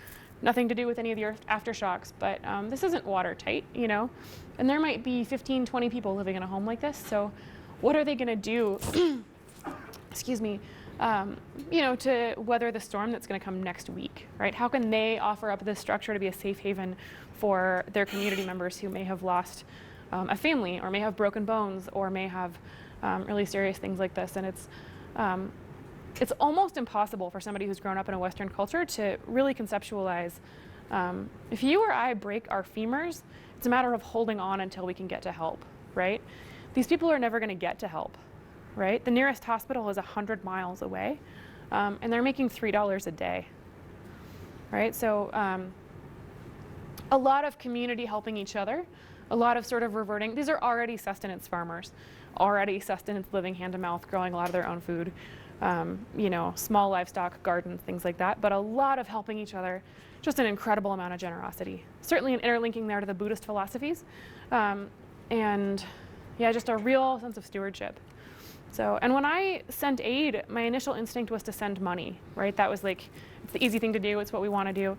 nothing to do with any of the aftershocks, but this isn't watertight, and there might be 15, 20 people living in a home like this. So what are they going to do, excuse me, to weather the storm that's going to come next week, right? How can they offer up this structure to be a safe haven for their community members who may have lost a family, or may have broken bones, or may have really serious things like this? And it's almost impossible for somebody who's grown up in a Western culture to really conceptualize. If you or I break our femurs, it's a matter of holding on until we can get to help, right? These people are never going to get to help, right? The nearest hospital is 100 miles away, and they're making $3 a day, right? So a lot of community helping each other, a lot of sort of reverting. These are already sustenance farmers, already sustenance living hand to mouth, growing a lot of their own food. Small livestock, gardens, things like that, but a lot of helping each other, just an incredible amount of generosity. Certainly an interlinking there to the Buddhist philosophies, and yeah, just a real sense of stewardship. So, and when I sent aid, my initial instinct was to send money, right? That was like, it's the easy thing to do. It's what we want to do.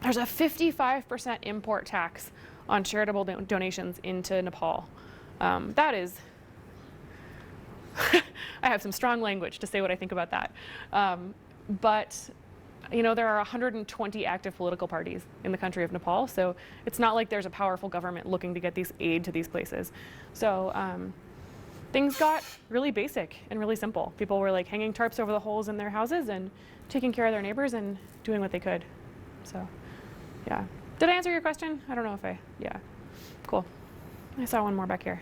There's a 55% import tax on charitable donations into Nepal. That is, I have some strong language to say what I think about that. But you know, there are 120 active political parties in the country of Nepal, so it's not like there's a powerful government looking to get these aid to these places. So things got really basic and really simple. People were like hanging tarps over the holes in their houses and taking care of their neighbors and doing what they could. So, yeah. Did I answer your question? I don't know if yeah. Cool. I saw one more back here.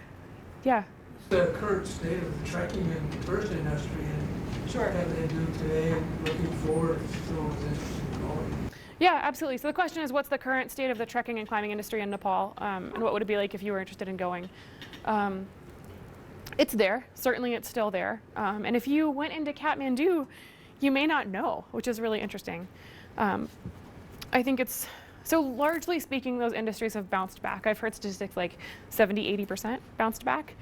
Yeah. The current state of the trekking and tourist industry and sure. What they do today and looking forward to interesting. Yeah, absolutely. So the question is, what's the current state of the trekking and climbing industry in Nepal, and what would it be like if you were interested in going? It's there. Certainly it's still there. And if you went into Kathmandu, you may not know, which is really interesting. I think it's, so largely speaking, those industries have bounced back. I've heard statistics like 70–80% bounced back.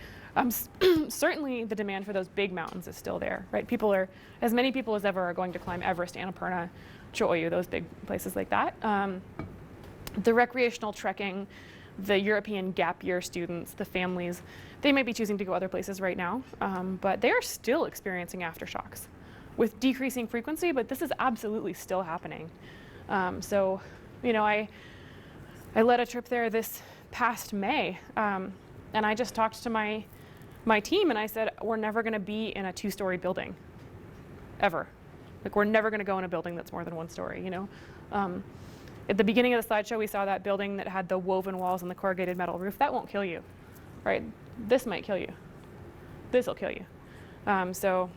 Certainly the demand for those big mountains is still there, right? People are, as many people as ever are going to climb Everest, Annapurna, Cho-Oyu, those big places like that. The recreational trekking, the European gap year students, the families, they might be choosing to go other places right now, but they are still experiencing aftershocks with decreasing frequency, but this is absolutely still happening. So, you know, I led a trip there this past May, and I just talked to my team and I said, we're never gonna be in a 2-story building, ever. Like, we're never gonna go in a building that's more than 1 story, you know? At the beginning of the slideshow, we saw that building that had the woven walls and the corrugated metal roof. That won't kill you, right? This might kill you. This will kill you. So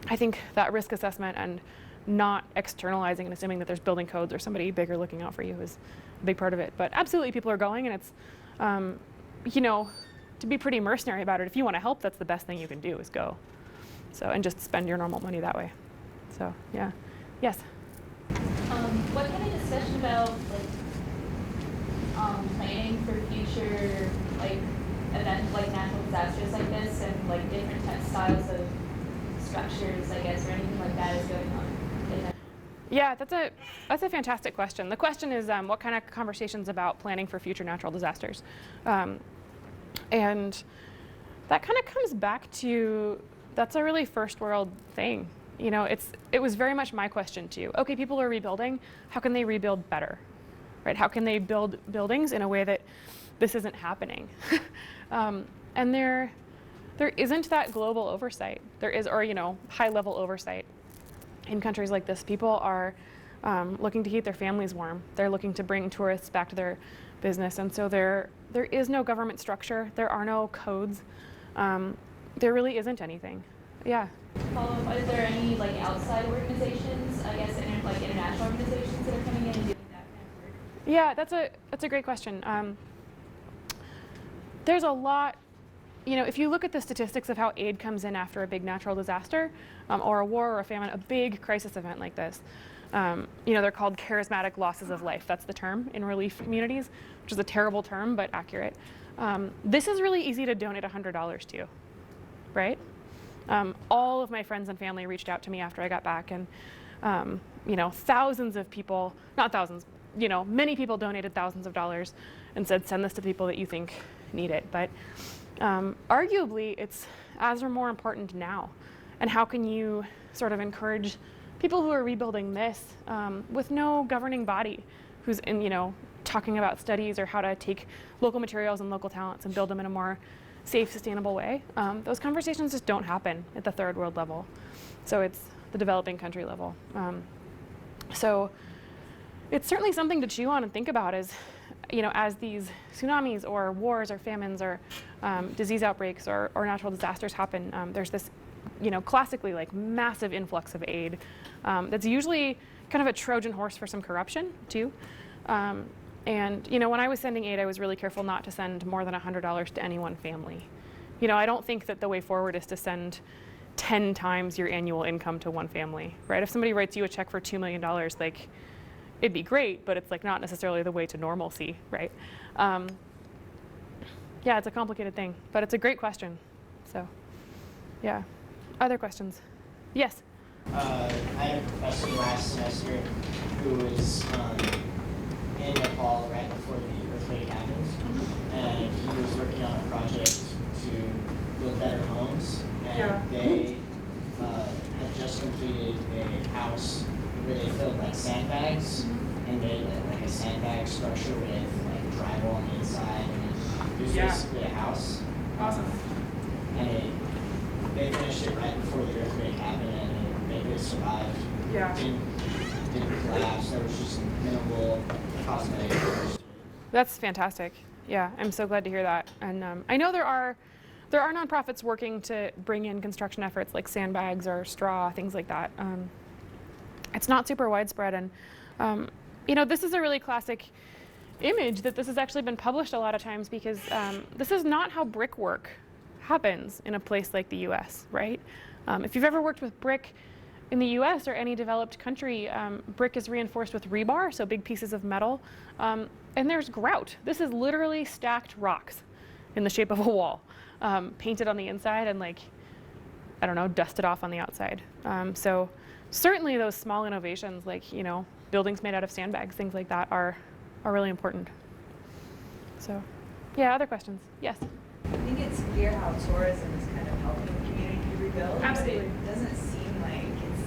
I think that risk assessment and not externalizing and assuming that there's building codes or somebody bigger looking out for you is a big part of it. But absolutely, people are going, and it's, you know, to be pretty mercenary about it, if you want to help, that's the best thing you can do is go. So, and just spend your normal money that way. So, yeah. Yes? What kind of discussion about planning for future events like natural disasters like this and like different styles of structures, I guess, or anything like that is going on? Yeah, that's a fantastic question. The question is, what kind of conversations about planning for future natural disasters? And that kind of comes back to, that's a really first world thing. You know, it was very much my question too. Okay, people are rebuilding. How can they rebuild better, right? How can they build buildings in a way that this isn't happening? And there isn't that global oversight. There is, or you know, high level oversight in countries like this. People are looking to keep their families warm. They're looking to bring tourists back to their business, and so there is no government structure. There are no codes. There really isn't anything. Yeah. Are there any like outside organizations, I guess, international organizations that are coming in and doing that kind of work? Yeah, that's a great question. There's a lot. You know, if you look at the statistics of how aid comes in after a big natural disaster, or a war or a famine, a big crisis event like this, you know, they're called charismatic losses of life. That's the term in relief communities, which is a terrible term, but accurate. This is really easy to donate $100 to, right? All of my friends and family reached out to me after I got back, and you know, thousands of people, not thousands, you know, many people donated thousands of dollars and said, send this to people that you think need it. But arguably, it's as or more important now. And how can you sort of encourage people who are rebuilding this with no governing body who's in, you know, talking about studies or how to take local materials and local talents and build them in a more safe, sustainable way? Those conversations just don't happen at the third world level. So it's the developing country level. So it's certainly something to chew on and think about as, you know, as these tsunamis or wars or famines or disease outbreaks or natural disasters happen. There's this, you know, classically like massive influx of aid that's usually kind of a Trojan horse for some corruption too. And, you know, when I was sending aid, I was really careful not to send more than $100 to any one family. You know, I don't think that the way forward is to send 10 times your annual income to one family, right? If somebody writes you a check for $2 million, like, it'd be great, but it's like not necessarily the way to normalcy, right? yeah, it's a complicated thing, but it's a great question. So, yeah. Other questions? Yes? I had a professor last semester who was in Nepal right before the earthquake happened, and he was working on a project to build better homes, and they had just completed a house where they filled like sandbags and made like a sandbag structure with like drywall on the inside, and it was basically a house. Awesome. And they finished it right before the earthquake happened, and it survived. Yeah. Didn't collapse. There was just minimal cosmetic damage. That's fantastic. Yeah, I'm so glad to hear that. And I know there are nonprofits working to bring in construction efforts like sandbags or straw, things like that. It's not super widespread, and you know, this is a really classic image that this has actually been published a lot of times because this is not how brickwork happens in a place like the U.S., right? If you've ever worked with brick in the U.S. or any developed country, brick is reinforced with rebar, so big pieces of metal, and there's grout. This is literally stacked rocks in the shape of a wall, painted on the inside and like, I don't know, dusted off on the outside. So certainly those small innovations like, you know, buildings made out of sandbags, things like that are really important. So, yeah, other questions? Yes? I think it's clear how tourism is kind of helping the community rebuild. Absolutely. But it doesn't seem like it's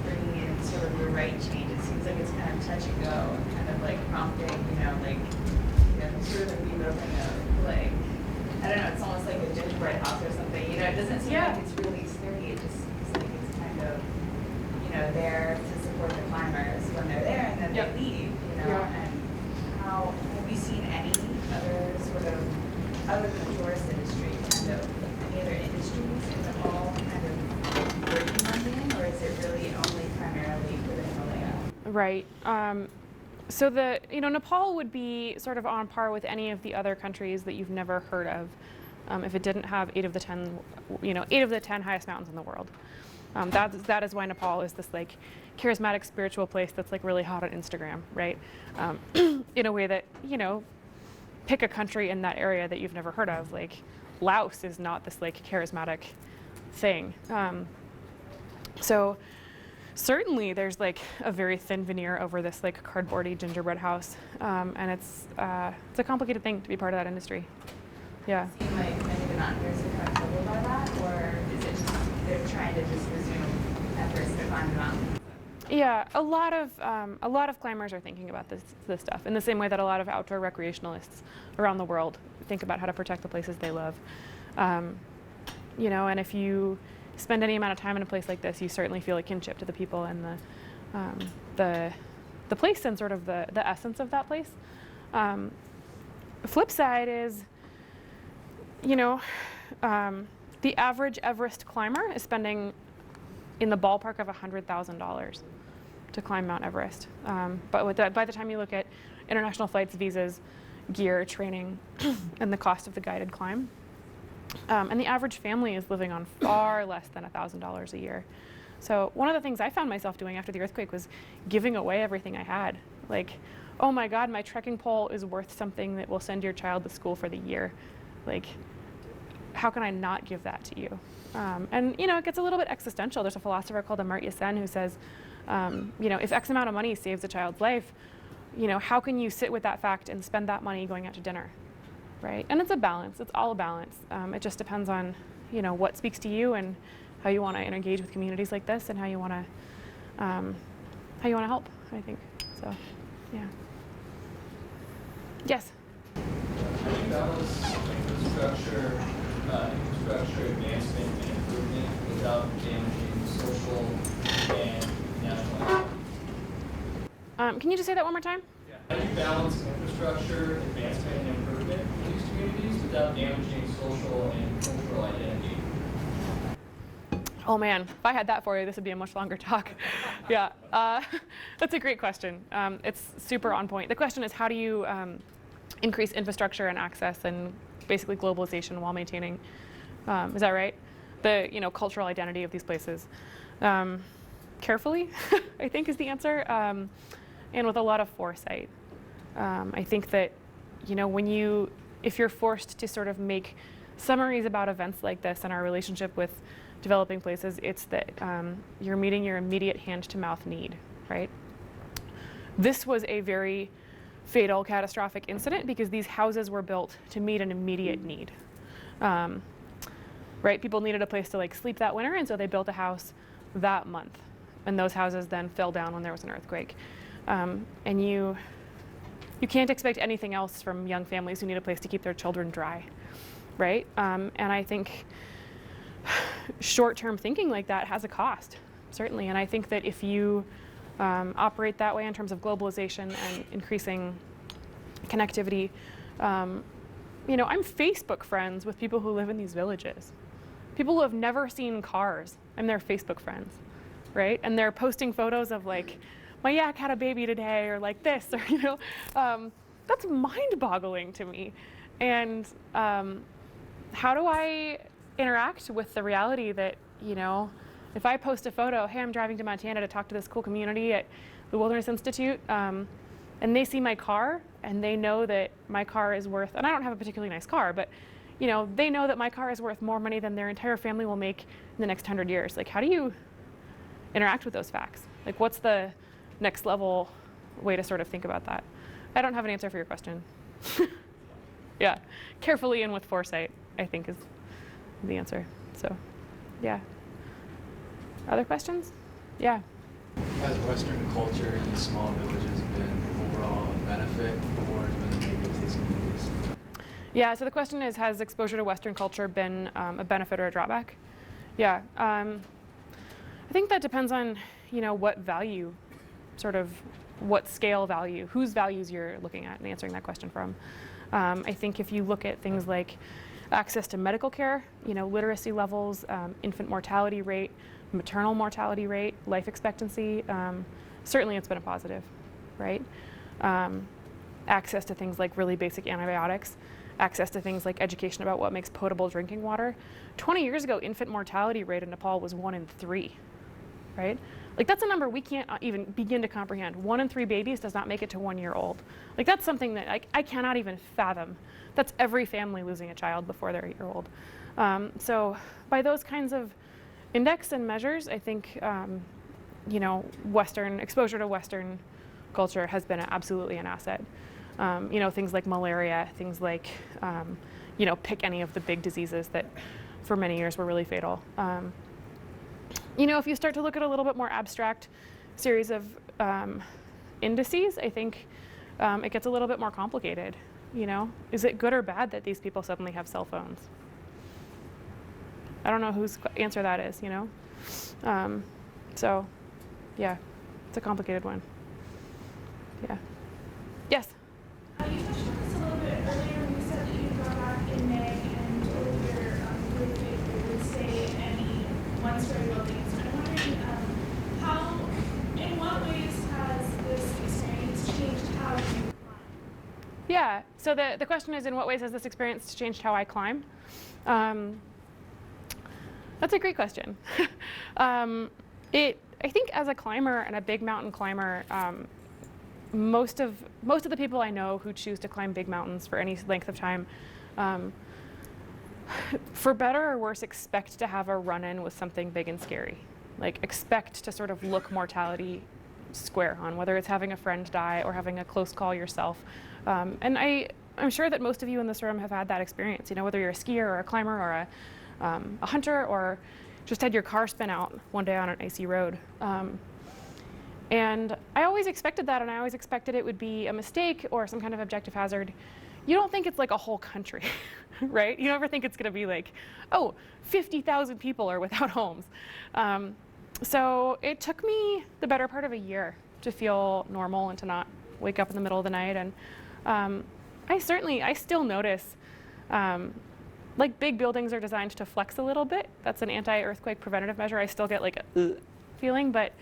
bringing in sort of the right change. It seems like it's kind of touch and go and kind of like prompting, sort of a rebuilding of like, I don't know, it's almost like a gingerbread house or something. You know, it doesn't seem like it's really sturdy. It just seems like it's kind of, there to support the climbers when they're there and then they leave, and how, have you seen any other sort of, other than the tourist industry, kind of any other industries in Nepal kind of working on them, or is it really only primarily for the Himalaya? Right. So Nepal would be sort of on par with any of the other countries that you've never heard of, if it didn't have 8 of the 10 highest mountains in the world. That is why Nepal is this like charismatic spiritual place that's like really hot on Instagram, right? In a way that, pick a country in that area that you've never heard of. Like Laos is not this like charismatic thing. So certainly there's like a very thin veneer over this like cardboardy gingerbread house, and it's a complicated thing to be part of that industry. Yeah. Does it seem like many of the mountaineers are kind of troubled by that, or is it just they're trying to just resume efforts to climb the mountain? Yeah, a lot of climbers are thinking about this stuff in the same way that a lot of outdoor recreationalists around the world think about how to protect the places they love. And if you spend any amount of time in a place like this, you certainly feel a kinship to the people and the place and sort of the essence of that place. The flip side is, the average Everest climber is spending in the ballpark of $100,000 to climb Mount Everest. But by the time you look at international flights, visas, gear, training, and the cost of the guided climb, and the average family is living on far less than $1,000 a year. So one of the things I found myself doing after the earthquake was giving away everything I had. Like, oh my God, my trekking pole is worth something that will send your child to school for the year. Like, how can I not give that to you? And it gets a little bit existential. There's a philosopher called Amartya Sen who says, if X amount of money saves a child's life, how can you sit with that fact and spend that money going out to dinner, right? And it's a balance. It's all a balance. It just depends on, what speaks to you and how you want to engage with communities like this and how you want to help, I think. So, yeah. Yes? How do you balance infrastructure advancement and improvement without damaging social and national health? Can you just say that one more time? Yeah. How do you balance infrastructure advancement and improvement in these communities without damaging social and cultural identity? Oh man, if I had that for you, this would be a much longer talk. Yeah, that's a great question. It's super on point. The question is, how do you increase infrastructure and access and basically globalization while maintaining, is that right? The cultural identity of these places. Carefully, I think is the answer, and with a lot of foresight. I think that when you if you're forced to sort of make summaries about events like this and our relationship with developing places, it's that you're meeting your immediate hand-to-mouth need, right? This was a very fatal, catastrophic incident because these houses were built to meet an immediate need. Right? People needed a place to like sleep that winter, and so they built a house that month. And those houses then fell down when there was an earthquake. And you can't expect anything else from young families who need a place to keep their children dry, right? And I think short-term thinking like that has a cost, certainly. And I think that if you operate that way in terms of globalization and increasing connectivity, you know, I'm Facebook friends with people who live in these villages. People who have never seen cars, I'm their Facebook friends, right? And they're posting photos of like, my yak had a baby today, or like this, or you know, that's mind-boggling to me. And how do I interact with the reality that, you know, if I post a photo, hey, I'm driving to Montana to talk to this cool community at the Wilderness Institute, and they see my car and they know that my car is worth, and I don't have a particularly nice car, but you know, they know that my car is worth more money than their entire family will make in the next 100 years. Like, how do you interact with those facts? Like, what's the next level way to sort of think about that? I don't have an answer for your question. Yeah, carefully and with foresight, I think is the answer. So, yeah. Other questions? Yeah. Has Western culture in these small villages been overall a benefit or has been a negative to these communities? Yeah, so the question is, has exposure to Western culture been a benefit or a drawback? Yeah, I think that depends on, you know, what value, sort of what scale value, whose values you're looking at and answering that question from. I think if you look at things like access to medical care, you know, literacy levels, infant mortality rate, maternal mortality rate, life expectancy, certainly it's been a positive, right? Access to things like really basic antibiotics, access to things like education about what makes potable drinking water. 20 years ago, infant mortality rate in Nepal was 1 in 3, right? Like that's a number we can't even begin to comprehend. 1 in 3 babies does not make it to 1 year old. Like that's something that I cannot even fathom. That's every family losing a child before they're 8 years old. So by those kinds of index and measures, I think, you know, exposure to Western culture has been absolutely an asset. You know, things like malaria, things like, you know, pick any of the big diseases that for many years were really fatal. You know, if you start to look at a little bit more abstract series of indices, I think it gets a little bit more complicated. You know, is it good or bad that these people suddenly have cell phones? I don't know whose answer that is, you know? So, yeah, it's a complicated one. Yeah. Yes? You touched on this a little bit earlier when you said that you'd go back in May and told your group if they would stay in any one-story buildings. I'm wondering in what ways has this experience changed how you climb? Yeah, so the question is, in what ways has this experience changed how I climb? That's a great question. I think as a climber and a big mountain climber, most of the people I know who choose to climb big mountains for any length of time, for better or worse, expect to have a run-in with something big and scary. Like expect to sort of look mortality square on, whether it's having a friend die or having a close call yourself. And I'm sure that most of you in this room have had that experience, you know, whether you're a skier or a climber or a hunter or just had your car spin out one day on an icy road. And I always expected that, and I always expected it would be a mistake or some kind of objective hazard. You don't think it's like a whole country, right? You never think it's gonna be like, oh, 50,000 people are without homes. So it took me the better part of a year to feel normal and to not wake up in the middle of the night. And I still notice, like big buildings are designed to flex a little bit. That's an anti-earthquake preventative measure. I still get like a feeling, but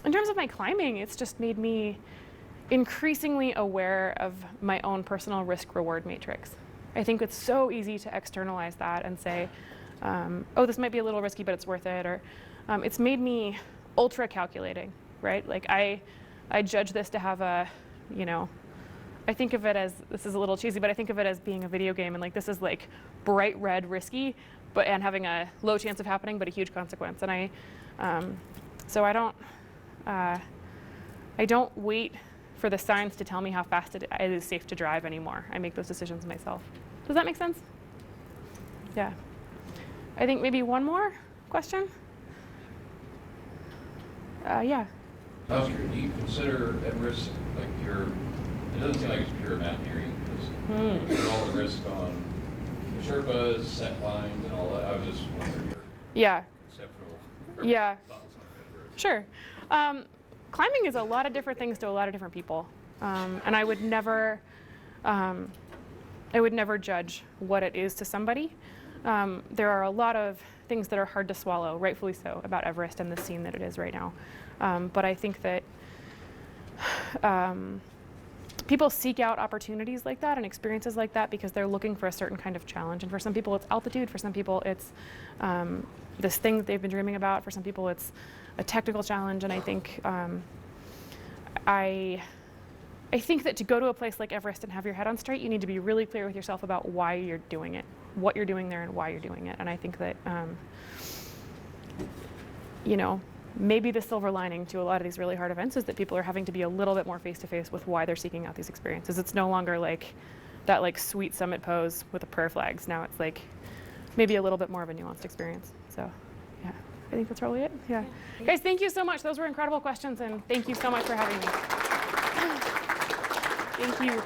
in terms of my climbing, it's just made me increasingly aware of my own personal risk-reward matrix. I think it's so easy to externalize that and say, oh, this might be a little risky, but it's worth it. Or it's made me ultra calculating, right? Like I judge this to have a I think of it as, this is a little cheesy, but I think of it as being a video game, and like this is like bright red risky, and having a low chance of happening, but a huge consequence. And so I don't wait for the signs to tell me how fast it is safe to drive anymore. I make those decisions myself. Does that make sense? Yeah. I think maybe one more question? Yeah. Oscar, do you consider Everest like pure, it doesn't seem like it's pure mountaineering, because you put all the risk on the Sherpas, set lines, and all that. I was just wondering your conceptual thoughts on Everest. Sure. Climbing is a lot of different things to a lot of different people. And I would never judge what it is to somebody. There are a lot of things that are hard to swallow, rightfully so, about Everest and the scene that it is right now. But I think that people seek out opportunities like that and experiences like that because they're looking for a certain kind of challenge. And for some people it's altitude, for some people it's this thing that they've been dreaming about, for some people it's a technical challenge. And I think I think that to go to a place like Everest and have your head on straight, you need to be really clear with yourself about why you're doing it, what you're doing there and why you're doing it. And I think that, you know, maybe the silver lining to a lot of these really hard events is that people are having to be a little bit more face-to-face with why they're seeking out these experiences. It's no longer like that like sweet summit pose with the prayer flags. Now it's like maybe a little bit more of a nuanced experience. So yeah, I think that's probably it. Yeah. Guys, thank you so much. Those were incredible questions, and thank you so much for having me. Thank you.